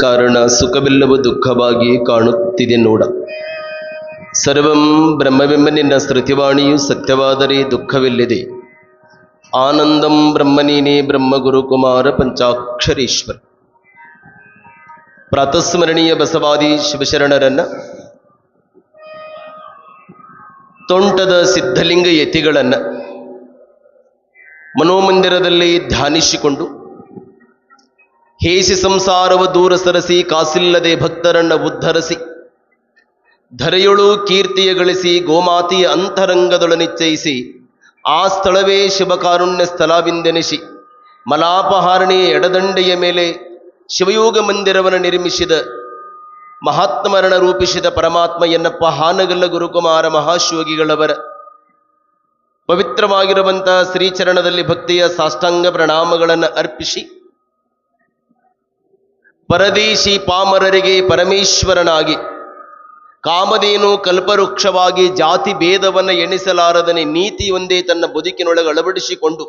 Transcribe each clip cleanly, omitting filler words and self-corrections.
ಕಾರಣ ಸುಖವೆಲ್ಲವೂ ದುಃಖವಾಗಿ ಕಾಣುತ್ತಿದೆ ನೋಡ. ಸರ್ವಂ ಬ್ರಹ್ಮವೆಂಬ ನಿನ್ನ ಸ್ತುತಿವಾಣಿಯು ಸತ್ಯವಾದರೆ ದುಃಖವಿಲ್ಲದೆ. ಆನಂದಂ ಬ್ರಹ್ಮನೀನೇ ಬ್ರಹ್ಮ ಗುರು ಕುಮಾರ ಪಂಚಾಕ್ಷರೀಶ್ವರ. ಪ್ರಾತಸ್ಮರಣೀಯ ಬಸವಾದಿ ಶಿವಶರಣರನ್ನ, ತೋಂಟದ ಸಿದ್ಧಲಿಂಗ ಯತಿಗಳನ್ನು ಮನೋಮಂದಿರದಲ್ಲಿ ಧ್ಯಾನಿಸಿಕೊಂಡು ಹೇಸಿ ಸಂಸಾರವ ದೂರ ಸರಸಿ ಕಾಸಿಲ್ಲದೆ ಭಕ್ತರನ್ನ ಉದ್ಧರಿಸಿ ಧರೆಯೊಳು ಕೀರ್ತಿಯ ಗಳಿಸಿ ಗೋಮಾತೆಯ ಅಂತರಂಗದೊಳನಿಚ್ಚಯಿಸಿ ಆ ಸ್ಥಳವೇ ಶಿವಕಾರುಣ್ಯ ಸ್ಥಳವೆಂದೆನಿಸಿ ಮಲಾಪಹಾರಣೆಯ ಎಡದಂಡೆಯ ಮೇಲೆ ಶಿವಯೋಗ ಮಂದಿರವನ್ನು ನಿರ್ಮಿಸಿದ ಮಹಾತ್ಮರಣ ರೂಪಿಸಿದ ಪರಮಾತ್ಮ ಎನ್ನಪ್ಪ ಹಾನಗಲ್ಲ ಗುರುಕುಮಾರ ಮಹಾಶಿವಗಿಗಳವರ ಪವಿತ್ರವಾಗಿರುವಂಥ ಶ್ರೀಚರಣದಲ್ಲಿ ಭಕ್ತಿಯ ಸಾಷ್ಟಾಂಗ ಪ್ರಣಾಮಗಳನ್ನು ಅರ್ಪಿಸಿ, ಪರದೇಶಿ ಪಾಮರರಿಗೆ ಪರಮೇಶ್ವರನಾಗಿ ಕಾಮಧೇನು ಕಲ್ಪವೃಕ್ಷವಾಗಿ ಜಾತಿ ಭೇದವನ್ನು ಎಣಿಸಲಾರದನೆ ನೀತಿ ಒಂದೇ ತನ್ನ ಬದುಕಿನೊಳಗೆ ಅಳವಡಿಸಿಕೊಂಡು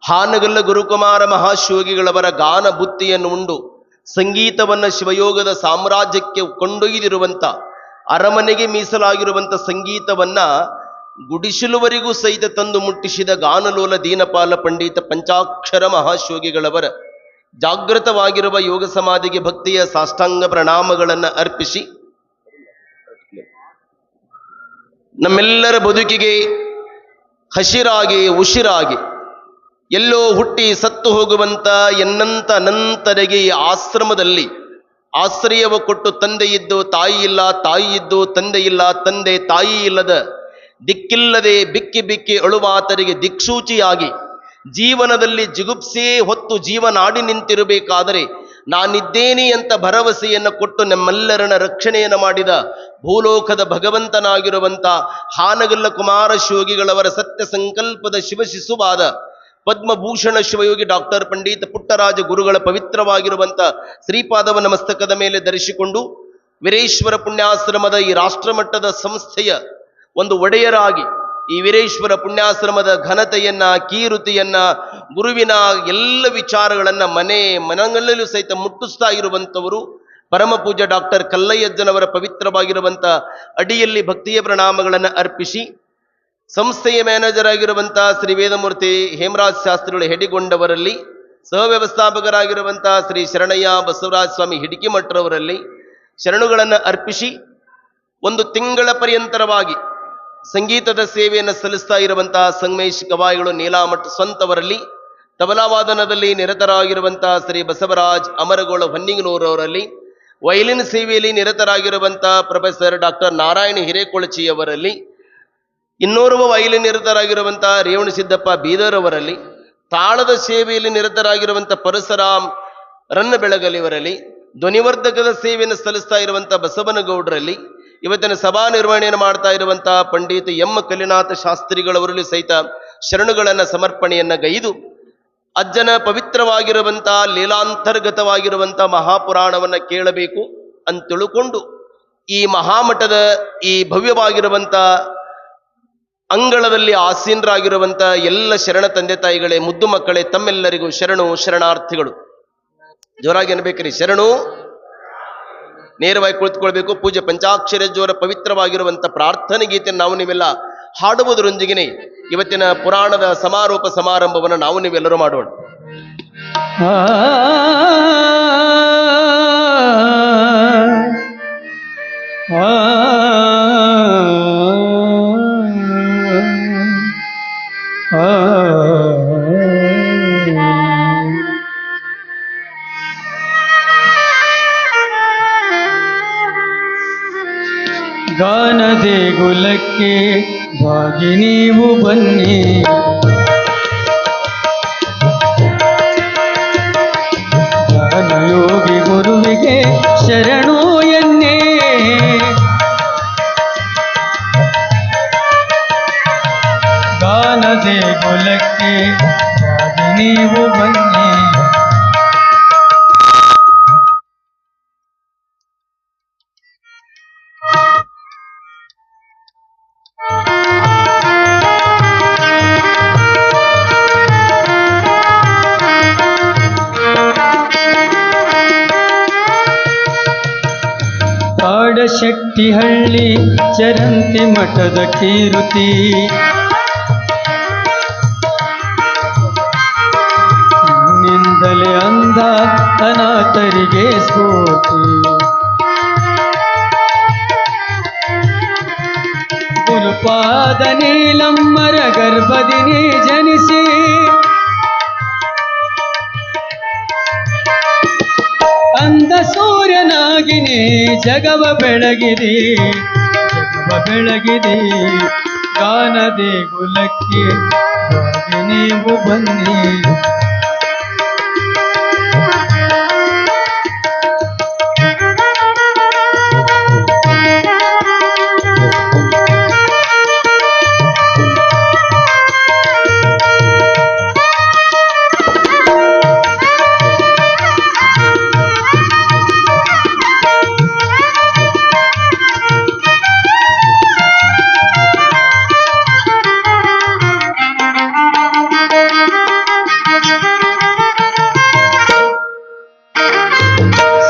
ಹಾನಗಲ್ಲ ಗುರುಕುಮಾರ ಮಹಾಶಿವಗಿಗಳವರ ಗಾನ ಬುತ್ತಿಯನ್ನು ಉಂಡು ಸಂಗೀತವನ್ನು ಶಿವಯೋಗದ ಸಾಮ್ರಾಜ್ಯಕ್ಕೆ ಕೊಂಡೊಯ್ದಿರುವಂಥ, ಅರಮನೆಗೆ ಮೀಸಲಾಗಿರುವಂಥ ಸಂಗೀತವನ್ನ ಗುಡಿಸಲುವರೆಗೂ ಸಹಿತ ತಂದು ಮುಟ್ಟಿಸಿದ ಗಾನಲೋಲ ದೀನಪಾಲ ಪಂಡಿತ ಪಂಚಾಕ್ಷರ ಮಹಾಶಿವಗಿಗಳವರ ಜಾಗೃತವಾಗಿರುವ ಯೋಗ ಸಮಾಧಿಗೆ ಭಕ್ತಿಯ ಸಾಷ್ಟಾಂಗ ಪ್ರಣಾಮಗಳನ್ನು ಅರ್ಪಿಸಿ, ನಮ್ಮೆಲ್ಲರ ಬದುಕಿಗೆ ಹಸಿರಾಗಿ ಉಸಿರಾಗಿ ಎಲ್ಲೋ ಹುಟ್ಟಿ ಸತ್ತು ಹೋಗುವಂತ ಎನ್ನಂತ ಅನಂತರಿಗೆ ಈ ಆಶ್ರಮದಲ್ಲಿ ಆಶ್ರಯವ ಕೊಟ್ಟು ತಂದೆ ಇದ್ದು ತಾಯಿ ಇಲ್ಲ, ತಾಯಿ ಇದ್ದು ತಂದೆ ಇಲ್ಲ, ತಂದೆ ತಾಯಿ ಇಲ್ಲದ ದಿಕ್ಕಿಲ್ಲದೆ ಬಿಕ್ಕಿ ಬಿಕ್ಕಿ ಅಳುವಾತರಿಗೆ ದಿಕ್ಸೂಚಿಯಾಗಿ ಜೀವನದಲ್ಲಿ ಜಿಗುಪ್ಸೆ ಹೊತ್ತು ಜೀವನಾಡಿ ನಿಂತಿರಬೇಕಾದರೆ ನಾನಿದ್ದೇನೆ ಅಂತ ಭರವಸೆಯನ್ನು ಕೊಟ್ಟು ನಮ್ಮೆಲ್ಲರನ್ನ ರಕ್ಷಣೆಯನ್ನು ಮಾಡಿದ ಭೂಲೋಕದ ಭಗವಂತನಾಗಿರುವಂಥ ಹಾನಗಲ್ಲ ಕುಮಾರ ಶಿವಗಿಗಳವರ ಸತ್ಯ ಸಂಕಲ್ಪದ ಶಿವಶಿಶುವಾದ ಪದ್ಮಭೂಷಣ ಶಿವಯೋಗಿ ಡಾಕ್ಟರ್ ಪಂಡಿತ ಪುಟ್ಟರಾಜ ಗುರುಗಳ ಪವಿತ್ರವಾಗಿರುವಂಥ ಶ್ರೀಪಾದವನ ಮಸ್ತಕದ ಮೇಲೆ ಧರಿಸಿಕೊಂಡು ವೀರೇಶ್ವರ ಪುಣ್ಯಾಶ್ರಮದ ಈ ರಾಷ್ಟ್ರಮಟ್ಟದ ಸಂಸ್ಥೆಯ ಒಂದು ಒಡೆಯರಾಗಿ ಈ ವೀರೇಶ್ವರ ಪುಣ್ಯಾಶ್ರಮದ ಘನತೆಯನ್ನ, ಕೀರುತಿಯನ್ನ, ಗುರುವಿನ ಎಲ್ಲ ವಿಚಾರಗಳನ್ನ ಮನೆಗಳಲ್ಲೂ ಸಹಿತ ಮುಟ್ಟಿಸ್ತಾ ಇರುವಂಥವರು ಪರಮ ಪೂಜ್ಯ ಡಾಕ್ಟರ್ ಕಲ್ಲಯ್ಯಜ್ಜನವರ ಪವಿತ್ರವಾಗಿರುವಂಥ ಅಡಿಯಲ್ಲಿ ಭಕ್ತಿಯ ಪ್ರಣಾಮಗಳನ್ನು ಅರ್ಪಿಸಿ, ಸಂಸ್ಥೆಯ ಮ್ಯಾನೇಜರ್ ಆಗಿರುವಂಥ ಶ್ರೀ ವೇದಮೂರ್ತಿ ಹೇಮರಾಜ್ ಶಾಸ್ತ್ರಿಗಳು ಹೆಡಿಗೊಂಡವರಲ್ಲಿ, ಸಹ ವ್ಯವಸ್ಥಾಪಕರಾಗಿರುವಂಥ ಶ್ರೀ ಶರಣಯ್ಯ ಬಸವರಾಜ ಸ್ವಾಮಿ ಹಿಡಿಕಿಮಠರವರಲ್ಲಿ ಶರಣುಗಳನ್ನು ಅರ್ಪಿಸಿ, ಒಂದು ತಿಂಗಳ ಪರ್ಯಂತರವಾಗಿ ಸಂಗೀತದ ಸೇವೆಯನ್ನು ಸಲ್ಲಿಸ್ತಾ ಇರುವಂತಹ ಸಂಗಮೇಶ್ ಗವಾಯಿಗಳು ನೀಲಾಮಠ ಸ್ವಂತವರಲ್ಲಿ, ತಬಲಾವಾದನದಲ್ಲಿ ನಿರತರಾಗಿರುವಂತಹ ಶ್ರೀ ಬಸವರಾಜ್ ಅಮರಗೋಳ ಹೊನ್ನಿಗನೂರವರಲ್ಲಿ, ವಯಲಿನ್ ಸೇವೆಯಲ್ಲಿ ನಿರತರಾಗಿರುವಂಥ ಪ್ರೊಫೆಸರ್ ಡಾಕ್ಟರ್ ನಾರಾಯಣ ಹಿರೇಕೊಳಚಿಯವರಲ್ಲಿ, ಇನ್ನೋರ್ವ ವಯಲಿನ್ ನಿರತರಾಗಿರುವಂಥ ರೇವಣಸಿದ್ದಪ್ಪ ಬೀದರ್ ಅವರಲ್ಲಿ, ತಾಳದ ಸೇವೆಯಲ್ಲಿ ನಿರತರಾಗಿರುವಂಥ ಪರಶುರಾಮ್ ರನ್ನ ಬೆಳಗಲಿವರಲ್ಲಿ, ಧ್ವನಿವರ್ಧಕದ ಸೇವೆಯನ್ನು ಸಲ್ಲಿಸ್ತಾ ಇರುವಂಥ ಬಸವನಗೌಡರಲ್ಲಿ, ಇವತ್ತಿನ ಸಭಾ ನಿರ್ವಹಣೆಯನ್ನು ಮಾಡ್ತಾ ಇರುವಂಥ ಪಂಡಿತ ಎಂ ಕಲಿನಾಥ ಶಾಸ್ತ್ರಿಗಳವರಲ್ಲಿ ಸಹಿತ ಶರಣುಗಳನ್ನು ಸಮರ್ಪಣೆಯನ್ನು ಗೈದು, ಅಜ್ಜನ ಪವಿತ್ರವಾಗಿರುವಂಥ ಲೀಲಾಂತರ್ಗತವಾಗಿರುವಂಥ ಮಹಾಪುರಾಣವನ್ನು ಕೇಳಬೇಕು ಅಂತ ತಿಳ್ಕೊಂಡು ಈ ಮಹಾಮಠದ ಈ ಭವ್ಯವಾಗಿರುವಂಥ ಅಂಗಳದಲ್ಲಿ ಆಸೀನರಾಗಿರುವಂಥ ಎಲ್ಲ ಶರಣ ತಂದೆ ತಾಯಿಗಳೇ, ಮುದ್ದು ಮಕ್ಕಳೇ, ತಮ್ಮೆಲ್ಲರಿಗೂ ಶರಣು ಶರಣಾರ್ಥಿಗಳು. ಜೋರಾಗಿ ಅನ್ಬೇಕ್ರಿ, ಶರಣು. ನೇರವಾಗಿ ಕುಳಿತುಕೊಳ್ಬೇಕು. ಪೂಜ್ಯ ಪಂಚಾಕ್ಷರಜ್ಜವರ ಪವಿತ್ರವಾಗಿರುವಂಥ ಪ್ರಾರ್ಥನೆ ಗೀತೆಯನ್ನು ನಾವು ನೀವೆಲ್ಲ ಹಾಡುವುದರೊಂದಿಗೆ ಇವತ್ತಿನ ಪುರಾಣದ ಸಮಾರೋಪ ಸಮಾರಂಭವನ್ನು ನಾವು ನೀವೆಲ್ಲರೂ ಮಾಡೋಣ. ಗಾನ ದೇಗುಲಕ್ಕೆ ಭಾಗಿ ನೀವು ಬನ್ನಿ, ಜ್ಞಾನಯೋಗಿ ಗುರುವಿಗೆ ಶರಣು ಎನ್ನೇ. ಗಾನ ದೇಗುಲಕ್ಕೆ ಭಾಗಿ ನೀವು ಬನ್ನಿ. ನಾಗಶೆಟ್ಟಿಹಳ್ಳಿ ಚರಂತಿ ಮಠದ ಕೀರುತಿ. ನಿಂದಲೇ ಅಂಧ ಅನಾಥರಿಗೆ ಸ್ಫೂರ್ತಿ. ಗುರುಪಾದ ನೀಲಮ್ಮರ ಗರ್ಭದಿನಿ ಜನಿಸಿ ಅಂದ ಸೂರ್ಯನಾಗಿನಿ ಜಗವ ಬೆಳಗಿದಿ ಗಾನದೆ ಗುಲಕ್ಕೆ ಬಾಗಿ ನೀವು ಬನ್ನಿ.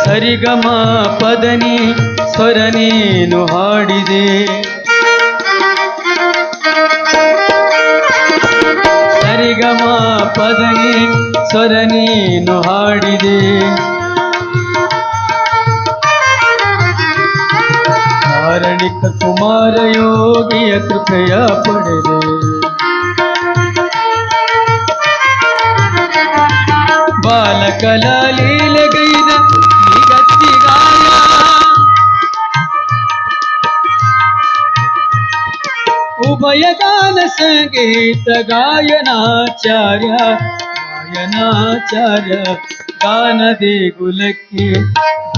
ಸರಿಗಮ ಪದನಿ ಸ್ವರ ನೀನು ಹಾಡಿದೆ. ಸರಿಗಮ ಪದನಿ ಸ್ವರ ನೀನು ಹಾಡಿದೆ. ಕಾರಣಿಕ ಕುಮಾರ ಯೋಗಿಯ ಕೃಪೆಯ ಪಡೆದೆ. ಬಾಲಕಲಾ ಲೀಲೆಗೈದ ಗತ್ತಿಗಾಯ ಉಭಯ ಗಾನ ಸಂಗೀತ ಗಾಯನಾಚಾರ್ಯ ಗಾನದೆ ಗುಲಕ್ಕೆ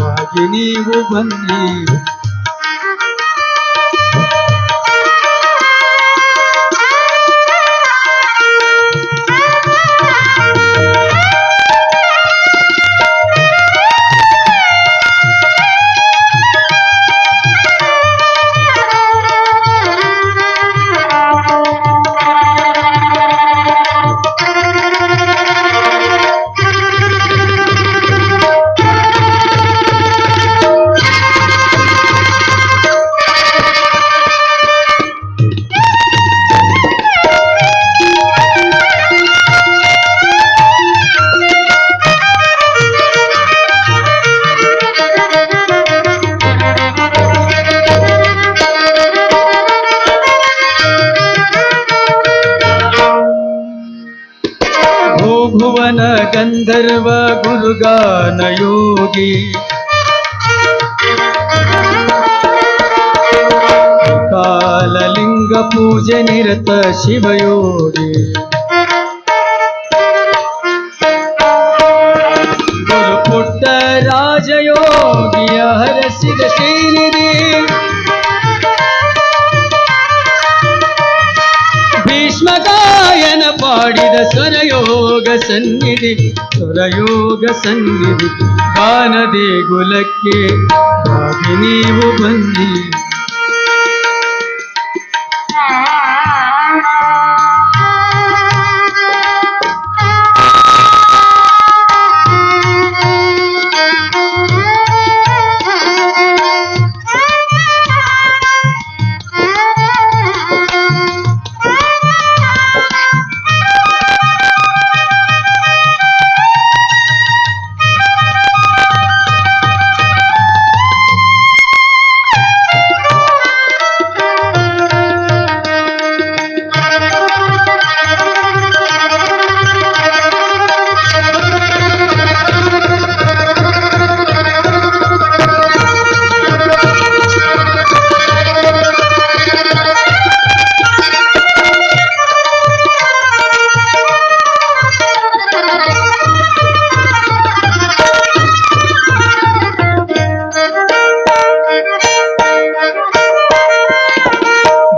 ಬಾಗಿ ನೀವು ಬನ್ನಿ. ಭುವನ ಗಂಧರ್ವ ಗುರುಗಾನ ಯೋಗಿ ಕಾಲಲಿಂಗ ಪೂಜೆ ನಿರತ ಶಿವಯೋಗಿ. ಗುರುಪುಟ್ಟ ರಾಜಯೋಗಿಯ ಹರಸಿದ ಶ್ರೀನಿಧಿ. ಭೀಷ್ಮ ಗಾಯನ ಪಾಡಿದ ಸ್ವರಯೋಗ ಸನ್ನಿಧಿ ಗಾನದೆ ಗುಲಕ್ಕೆ ಬಾಗಿ ನೀವು ಬನ್ನಿ.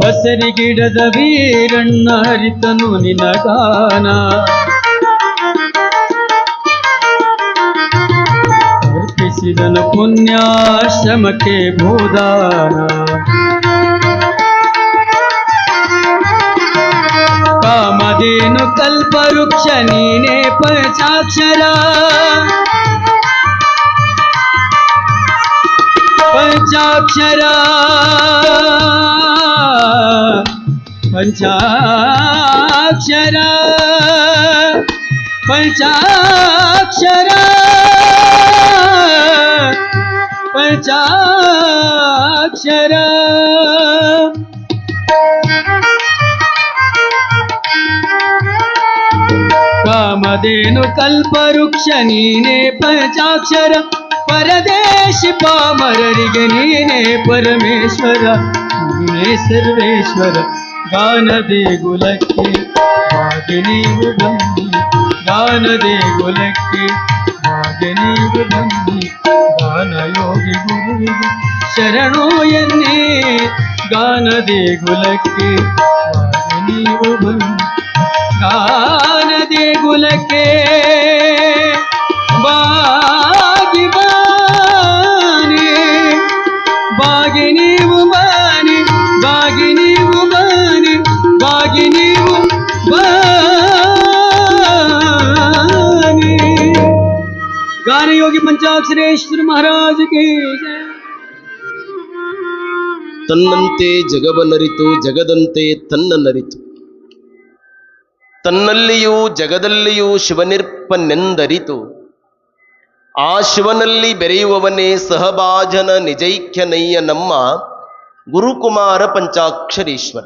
ಬಸರಿಗಿಡದ ವೀರಣ್ಣ ಹರಿತನು ನಿನಗಾನ. ಅರ್ಪಿಸಿದನು ಪುಣ್ಯಾಶ್ರಮಕ್ಕೆ ಭೂದಾನ. ಕಾಮಧೇನು ಕಲ್ಪವೃಕ್ಷ ನೀನೇ ಪಂಚಾಕ್ಷರ. ಪಂಚಾಕ್ಷರ ಪಂಚಾಕ್ಷರ ಪಂಚಾಕ್ಷರ ಪಂಚಾಕ್ಷರ ಕಾಮಧೇನು ಕಲ್ಪವೃಕ್ಷ ನೀನೇ ಪಂಚಾಕ್ಷರ ಪರದೇಶಿ ಪಾಮರರಿಗೆ ನೀನೇ ಪರಮೇಶ್ವರ ನೀನೇ ಸರ್ವೇಶ್ವರ ಗಾನದೇ ಗುಲಕ್ಕೆ ಹಾಗೆ ನೀವು ಬನ್ನಿ ಗಾನದೇ ಗುಲಕ್ಕೆ ಹಾಗೆ ನೀವು ಬನ್ನಿ ಗಾನಯೋಗಿ ಗುರುವಿಗೆ ಶರಣು ಎನ್ನಿ ಗಾನದೇ ಗುಲಕ್ಕೆ ಹಾಗೆ ನೀವು ಬನ್ನಿ ಗಾನದೇ ಗುಲಕ್ಕೆ ಬಾಗಿ ಬಾನಿ ಬಾಗಿ ನೀವು ಬಾನಿ ಬಾಗಿ ನೀವು ಬಾನಿ ಬಾಗಿ ನೀವು ಬಾನಿ ಗಾನಯೋಗಿ ಪಂಚಾಕ್ಷರೇಶ್ವರ ಮಹಾರಾಜ ಕಿ ಜಯ. ತನ್ನಂತೆ ಜಗವನರಿತು ಜಗದಂತೆ ತನ್ನನರಿತು ತನ್ನಲ್ಲಿಯೂ ಜಗದಲ್ಲಿಯೂ ಶಿವನಿರ್ಪನೆಂದರಿತು ಆ ಶಿವನಲ್ಲಿ ಬೆರೆಯುವವನೇ ಸಹಭಾಜನ ನಿಜೈಕ್ಯನಯ್ಯ ನಮ್ಮ ಗುರುಕುಮಾರ ಪಂಚಾಕ್ಷರೀಶ್ವರ.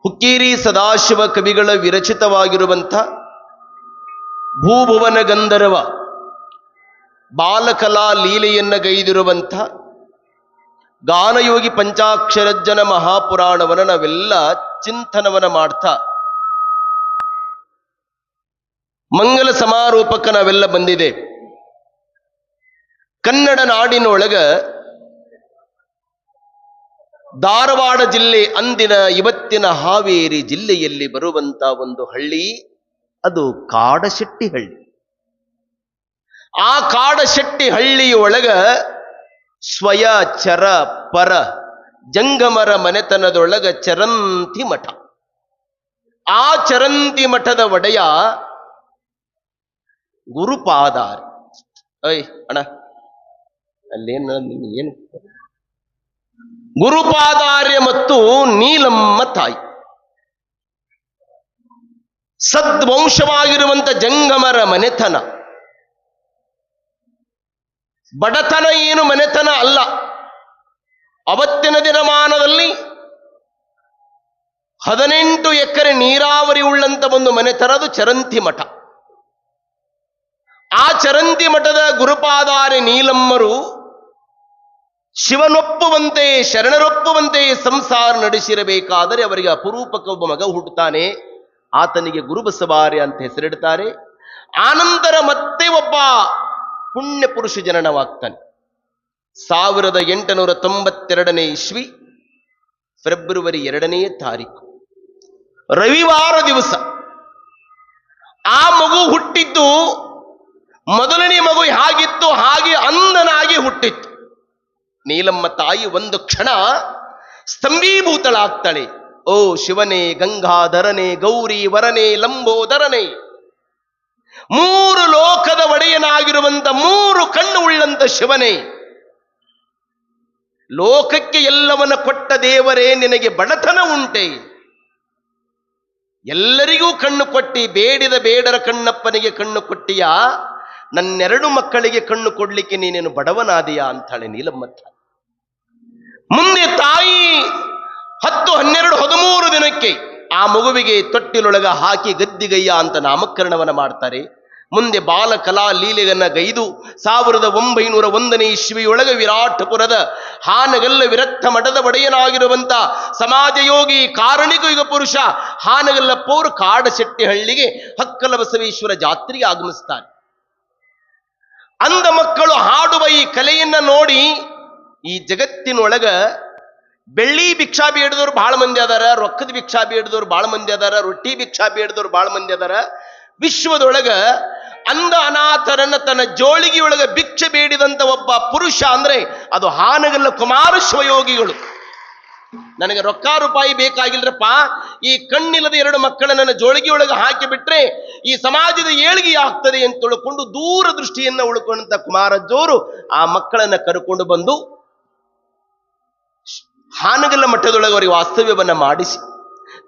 ಹುಕ್ಕೇರಿ ಸದಾಶಿವ ಕವಿಗಳ ವಿರಚಿತವಾಗಿರುವಂಥ ಭೂಭುವನ ಗಂಧರ್ವ ಬಾಲಕಲಾ ಲೀಲೆಯನ್ನ ಗೈದಿರುವಂಥ ಗಾನಯೋಗಿ ಪಂಚಾಕ್ಷರಜ್ಜನ ಮಹಾಪುರಾಣವನ್ನು ನಾವೆಲ್ಲ ಚಿಂತನವನ್ನ ಮಾಡ್ತಾ ಮಂಗಲ ಸಮಾರೋಪಕ್ಕೆ ನಾವೆಲ್ಲ ಬಂದಿದೆ. ಕನ್ನಡ ನಾಡಿನೊಳಗ ಧಾರವಾಡ ಜಿಲ್ಲೆ ಅಂದಿನ ಇವತ್ತಿನ ಹಾವೇರಿ ಜಿಲ್ಲೆಯಲ್ಲಿ ಬರುವಂತ ಒಂದು ಹಳ್ಳಿ, ಅದು ಕಾಡಶೆಟ್ಟಿ ಹಳ್ಳಿ. ಆ ಕಾಡಶೆಟ್ಟಿ ಹಳ್ಳಿಯೊಳಗ ಸ್ವಯ ಚರ ಪರ ಜಂಗಮರ ಮನೆತನದೊಳಗ ಚರಂತಿ ಮಠ. ಆ ಚರಂತಿ ಮಠದ ಒಡೆಯ ಗುರುಪಾದಾರಿ. ಅಣ್ಣ ಅಲ್ಲೇನು ಗುರುಪಾದಾರ್ಯ ಮತ್ತು ನೀಲಮ್ಮ ತಾಯಿ ಸದ್ವಂಶವಾಗಿರುವಂತ ಜಂಗಮರ ಮನೆತನ. ಬಡತನ ಏನು ಮನೆತನ ಅಲ್ಲ. ಅವತ್ತಿನ ದಿನಮಾನದಲ್ಲಿ 18 ಎಕರೆ ನೀರಾವರಿ ಉಳ್ಳಂತ ಒಂದು ಮನೆತನ, ಅದು ಚರಂತಿ ಮಠ. ಆ ಚರಂತಿ ಮಠದ ಗುರುಪಾದಾರಿ ನೀಲಮ್ಮರು ಶಿವನೊಪ್ಪುವಂತೆ ಶರಣರೊಪ್ಪುವಂತೆ ಸಂಸಾರ ನಡೆಸಿರಬೇಕಾದರೆ ಅವರಿಗೆ ಅಪರೂಪಕ ಒಬ್ಬ ಮಗ ಹುಟ್ಟುತ್ತಾನೆ. ಆತನಿಗೆ ಗುರುಬಸವಾರ್ಯ ಅಂತ ಹೆಸರಿಡ್ತಾರೆ. ಆನಂತರ ಮತ್ತೆ ಒಬ್ಬ ಪುಣ್ಯ ಪುರುಷ ಜನನವಾಗ್ತಾನೆ. 1892 ಇಸ್ವಿ ಫೆಬ್ರವರಿ 2ನೇ ತಾರೀಕು ರವಿವಾರ ದಿವಸ ಆ ಮಗು ಹುಟ್ಟಿದ್ದು. ಮೊದಲನೇ ಮಗು ಹೇಗಿತ್ತು ಹಾಗೆ ಅಂದನಾಗಿ ಹುಟ್ಟಿತ್ತು. ನೀಲಮ್ಮ ತಾಯಿ ಒಂದು ಕ್ಷಣ ಸ್ತಂಭೀಭೂತಳಾಗ್ತಾಳೆ. ಓ ಶಿವನೇ, ಗಂಗಾಧರನೇ, ಗೌರಿ ವರನೇ, ಲಂಬೋದರನೇ, 3 ಲೋಕದ ಒಡೆಯನಾಗಿರುವಂತ 3 ಕಣ್ಣು ಉಳ್ಳಂತ ಶಿವನೇ, ಲೋಕಕ್ಕೆ ಎಲ್ಲವನ್ನ ಕೊಟ್ಟ ದೇವರೇ, ನಿನಗೆ ಬಡತನ ಉಂಟೆ? ಎಲ್ಲರಿಗೂ ಕಣ್ಣು ಕೊಟ್ಟಿ, ಬೇಡಿದ ಬೇಡರ ಕಣ್ಣಪ್ಪನಿಗೆ ಕಣ್ಣು ಕೊಟ್ಟಿಯ, ನನ್ನೆರಡು ಮಕ್ಕಳಿಗೆ ಕಣ್ಣು ಕೊಡ್ಲಿಕ್ಕೆ ನೀನೇನು ಬಡವನಾದಿಯಾ ಅಂತಾಳೆ ನೀಲಮ್ಮ ತಾಯಿ. ಮುಂದೆ ತಾಯಿ 10, 12, 13 ದಿನಕ್ಕೆ ಆ ಮಗುವಿಗೆ ತೊಟ್ಟಿಲೊಳಗ ಹಾಕಿ ಗದ್ದಿಗಯ್ಯ ಅಂತ ನಾಮಕರಣವನ್ನ ಮಾಡ್ತಾರೆ. ಮುಂದೆ ಬಾಲಕಲಾ ಲೀಲೆಯನ್ನ ಗೈದು 1901 ಇಸ್ವಿಯೊಳಗೆ ವಿರಾಟಪುರದ ಹಾನಗಲ್ಲ ವಿರಕ್ತ ಮಠದ ಒಡೆಯನಾಗಿರುವಂತ ಸಮಾಜಯೋಗಿ ಕಾರಣಿಕ ಯುಗ ಪುರುಷ ಹಾನಗಲ್ಲ ಪೌರು ಕಾಡಶೆಟ್ಟಿ ಹಳ್ಳಿಗೆ ಹಕ್ಕಲ ಬಸವೇಶ್ವರ ಜಾತ್ರೆಗೆ ಆಗಮಿಸ್ತಾರೆ. ಅಂದ ಮಕ್ಕಳು ಹಾಡುವ ಈ ಕಲೆಯನ್ನ ನೋಡಿ ಈ ಜಗತ್ತಿನೊಳಗ ಬೆಳ್ಳಿ ಭಿಕ್ಷಾ ಬೇಡಿದವರು ಬಹಳ ಮಂದಿ ಅದಾರ, ರೊಕ್ಕದ ಭಿಕ್ಷಾ ಬೇಡಿದವರು ಬಹಳ ಮಂದಿ ಅದಾರ, ರೊಟ್ಟಿ ಭಿಕ್ಷಾ ಬೇಡಿದವರು ಬಹಳ ಮಂದಿ ಅದಾರ. ವಿಶ್ವದೊಳಗ ಅಂಧ ಅನಾಥರನ್ನ ತನ್ನ ಜೋಳಿಗೆಯೊಳಗ ಭಿಕ್ಷೆ ಬೇಡಿದಂತ ಒಬ್ಬ ಪುರುಷ ಅಂದ್ರೆ ಅದು ಹಾನಗಲ್ಲ ಕುಮಾರ ಶಿವಯೋಗಿಗಳು. ನನಗೆ ರೊಕ್ಕ ರೂಪಾಯಿ ಬೇಕಾಗಿಲ್ರಪ್ಪ, ಈ ಕಣ್ಣಿಲ್ಲದ 2 ಮಕ್ಕಳ ನನ್ನ ಜೋಳಿಗೆಯೊಳಗೆ ಹಾಕಿ ಬಿಟ್ರೆ ಈ ಸಮಾಜದ ಏಳಿಗೆ ಆಗ್ತದೆ ಅಂತ ತಿಳ್ಕೊಂಡು ದೂರ ದೃಷ್ಟಿಯನ್ನ ಉಳ್ಕೊಂಡಂತ ಕುಮಾರಜ್ಜೋರು ಆ ಮಕ್ಕಳನ್ನ ಕರ್ಕೊಂಡು ಬಂದು ಹಾನಗಲ್ಲ ಮಠದೊಳಗೆ ಅವರಿಗೆ ವಾಸ್ತವ್ಯವನ್ನ ಮಾಡಿಸಿ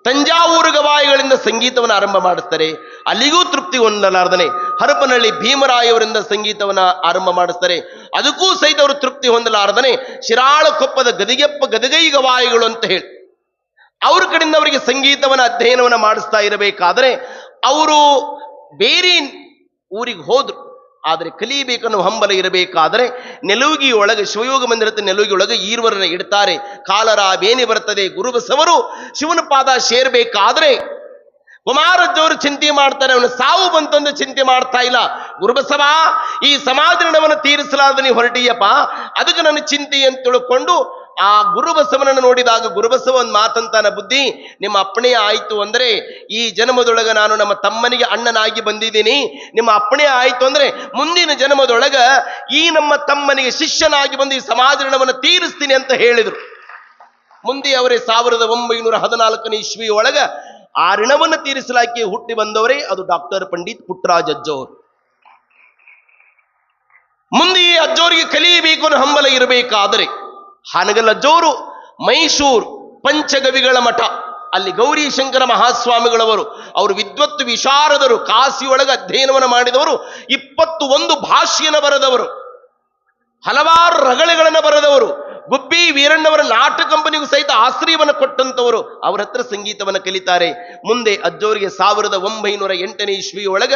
ತಂಜಾವೂರು ಗವಾಯಿಗಳಿಂದ ಸಂಗೀತವನ್ನು ಆರಂಭ ಮಾಡಿಸ್ತಾರೆ. ಅಲ್ಲಿಗೂ ತೃಪ್ತಿ ಹೊಂದಲಾರ್ದನೆ ಹರಪನಹಳ್ಳಿ ಭೀಮರಾಯವರಿಂದ ಸಂಗೀತವನ್ನ ಆರಂಭ ಮಾಡಿಸ್ತಾರೆ. ಅದಕ್ಕೂ ಸಹಿತ ಅವರು ತೃಪ್ತಿ ಹೊಂದಲಾರ್ದನೆ ಶಿರಾಳಕೊಪ್ಪದ ಗದಗೈ ಗವಾಯಿಗಳು ಅಂತ ಹೇಳಿ ಅವ್ರ ಕಡೆಯಿಂದ ಅವರಿಗೆ ಸಂಗೀತವನ್ನ ಅಧ್ಯಯನವನ್ನ ಮಾಡಿಸ್ತಾ ಇರಬೇಕಾದ್ರೆ ಅವರು ಬೇರೆ ಊರಿಗೆ ಹೋದ್ರು. ಆದರೆ ಕಲಿಬೇಕನ್ನೋ ಹಂಬಲ ಇರಬೇಕಾದರೆ ನೆಲುಗಿ ಒಳಗೆ ಶಿವಯೋಗ ಮಂದಿರದ ನೆಲುಗಿ ಒಳಗೆ ಈರ್ವರನ್ನ ಇಡ್ತಾರೆ. ಕಾಲರ ಬೇನೆ ಬರ್ತದೆ. ಗುರುಬಸವರು ಶಿವನ ಪಾದ ಸೇರ್ಬೇಕಾದ್ರೆ ಕುಮಾರಜ್ಜವರು ಚಿಂತೆ ಮಾಡ್ತಾರೆ. ಅವನು ಸಾವು ಬಂತಂದು ಚಿಂತೆ ಮಾಡ್ತಾ ಇಲ್ಲ. ಗುರುಬಸವ, ಈ ಸಮಾಜ ಋಣವನ್ನು ತೀರಿಸಲಾದ ನೀವು ಹೊರಟಿಯಪ್ಪ, ಅದಕ್ಕೆ ನನ್ನ ಚಿಂತೆ ಅಂತ ತಿಳ್ಕೊಂಡು ಆ ಗುರುಬಸವನನ್ನು ನೋಡಿದಾಗ ಗುರುಬಸವ ಒಂದು ಮಾತಂತಾನ, ಬುದ್ಧಿ ನಿಮ್ಮ ಅಪ್ಪಣೆ ಆಯ್ತು ಅಂದ್ರೆ ಈ ಜನ್ಮದೊಳಗ ನಾನು ನಮ್ಮ ತಮ್ಮನಿಗೆ ಅಣ್ಣನಾಗಿ ಬಂದಿದ್ದೀನಿ. ನಿಮ್ಮ ಅಪ್ಪಣೆ ಆಯ್ತು ಅಂದ್ರೆ ಮುಂದಿನ ಜನ್ಮದೊಳಗ ಈ ನಮ್ಮ ತಮ್ಮನಿಗೆ ಶಿಷ್ಯನಾಗಿ ಬಂದು ಈ ಸಮಾಜ ಋಣವನ್ನು ತೀರಿಸ್ತೀನಿ ಅಂತ ಹೇಳಿದರು. ಮುಂದೆ ಅವರೇ 1914 ಇಸ್ವಿಯೊಳಗ ಆ ಋಣವನ್ನು ತೀರಿಸಲಾಕಿ ಹುಟ್ಟಿ ಬಂದವರೇ ಅದು ಡಾಕ್ಟರ್ ಪಂಡಿತ್ ಪುಟ್ಟರಾಜ ಅಜ್ಜೋರು. ಮುಂದೆ ಈ ಅಜ್ಜೋರಿಗೆ ಕಲಿಯಬೇಕು ಅನ್ನೋ ಹಂಬಲ ಇರಬೇಕಾದರೆ ಹಾನಗಲ್ ಅಜ್ಜೋರು ಮೈಸೂರು ಪಂಚಗವಿಗಳ ಮಠ, ಅಲ್ಲಿ ಗೌರೀಶಂಕರ ಮಹಾಸ್ವಾಮಿಗಳವರು, ಅವರು ವಿದ್ವತ್ತು ವಿಶಾರದರು, ಕಾಶಿಯೊಳಗೆ ಅಧ್ಯಯನವನ್ನು ಮಾಡಿದವರು, 21 ಭಾಷ್ಯನ ಬರೆದವರು, ಹಲವಾರು ರಗಳೆಗಳನ್ನು ಬರೆದವರು, ಗುಬ್ಬಿ ವೀರಣ್ಣವರ ನಾಟಕ ಕಂಪನಿಗೂ ಸಹಿತ ಆಶ್ರಯವನ್ನು ಕೊಟ್ಟಂತವರು. ಅವರ ಹತ್ರ ಸಂಗೀತವನ್ನು ಕಲಿತಾರೆ. ಮುಂದೆ ಅಜ್ಜೋರಿಗೆ 1908 ಇಸ್ವಿಯೊಳಗ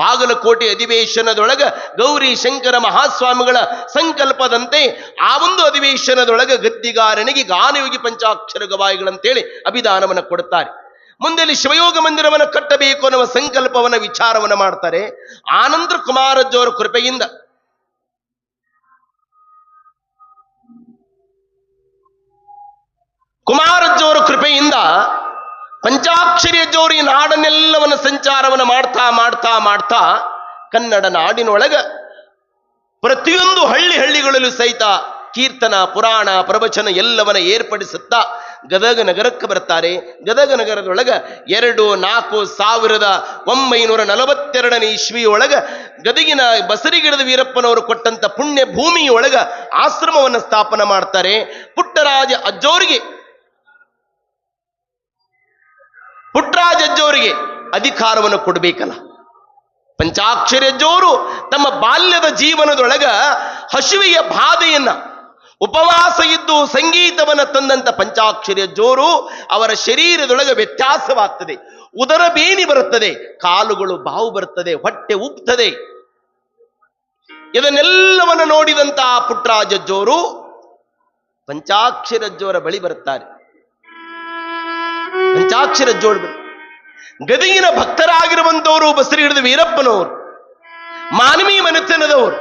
ಬಾಗಲಕೋಟೆ ಅಧಿವೇಶನದೊಳಗ ಗೌರಿ ಶಂಕರ ಮಹಾಸ್ವಾಮಿಗಳ ಸಂಕಲ್ಪದಂತೆ ಆ ಒಂದು ಅಧಿವೇಶನದೊಳಗ ಗದ್ದಿಗಾರನಿಗೆ ಗಾನಯೋಗಿ ಪಂಚಾಕ್ಷರ ಗವಾಯಿಗಳಂತೇಳಿ ಅಭಿದಾನವನ್ನು ಕೊಡುತ್ತಾರೆ. ಮುಂದೆ ಅಲ್ಲಿ ಶಿವಯೋಗ ಮಂದಿರವನ್ನು ಕಟ್ಟಬೇಕು ಅನ್ನುವ ಸಂಕಲ್ಪವನ್ನ ವಿಚಾರವನ್ನು ಮಾಡ್ತಾರೆ. ಆನಂತರ ಕುಮಾರಜ್ಜೋರ ಕೃಪೆಯಿಂದ ಕುಮಾರಜ್ಜೋರ ಕೃಪೆಯಿಂದ ಪಂಚಾಕ್ಷರಿ ಅಜ್ಜೋರು ಈ ನಾಡನ್ನೆಲ್ಲವನ್ನ ಸಂಚಾರವನ್ನು ಮಾಡ್ತಾ ಮಾಡ್ತಾ ಮಾಡ್ತಾ ಕನ್ನಡ ನಾಡಿನೊಳಗ ಪ್ರತಿಯೊಂದು ಹಳ್ಳಿಗಳಲ್ಲೂ ಸಹಿತ ಕೀರ್ತನ, ಪುರಾಣ, ಪ್ರವಚನ ಎಲ್ಲವನ್ನ ಏರ್ಪಡಿಸುತ್ತಾ ಗದಗ ನಗರಕ್ಕೆ ಬರ್ತಾರೆ. ಗದಗ ನಗರದೊಳಗ 1942 ಇಸ್ವಿಯೊಳಗ ಗದಗಿನ ಬಸರಿಗಿಡದ ವೀರಪ್ಪನವರು ಕೊಟ್ಟಂತ ಪುಣ್ಯ ಭೂಮಿಯೊಳಗ ಆಶ್ರಮವನ್ನು ಸ್ಥಾಪನೆ ಮಾಡ್ತಾರೆ. ಪುಟ್ಟರಾಜ ಅಜ್ಜೋರಿಗೆ ಅಧಿಕಾರವನ್ನು ಕೊಡಬೇಕಲ್ಲ. ಪಂಚಾಕ್ಷರಿ ಅಜ್ಜೋರು ತಮ್ಮ ಬಾಲ್ಯದ ಜೀವನದೊಳಗ ಹಸಿವೆಯ ಬಾಧೆಯನ್ನ ಉಪವಾಸ ಇದ್ದು ಸಂಗೀತವನ್ನ ತಂದಂತ ಪಂಚಾಕ್ಷರಿ ಅಜ್ಜೋರು ಅವರ ಶರೀರದೊಳಗೆ ವ್ಯತ್ಯಾಸವಾಗ್ತದೆ. ಉದರ ಬೇನಿ ಬರುತ್ತದೆ, ಕಾಲುಗಳು ಬಾವು ಬರುತ್ತದೆ, ಹೊಟ್ಟೆ ಉಬ್ತದೆ. ಇದನ್ನೆಲ್ಲವನ್ನು ನೋಡಿದಂತ ಪುಟ್ಟರಾಜ ಅಜ್ಜೋರು ಪಂಚಾಕ್ಷರಿ ಅಜ್ಜೋರ ಬಳಿ ಬರುತ್ತಾರೆ. ಪಂಚಾಕ್ಷರ ಅಜ್ಜೋಳ ಗದಗಿನ ಭಕ್ತರಾಗಿರುವಂತವರು ಬಸರಿ ಹಿಡಿದ ವೀರಪ್ಪನವರು, ಮಾನವೀಯ ಮನೆತನದವರು,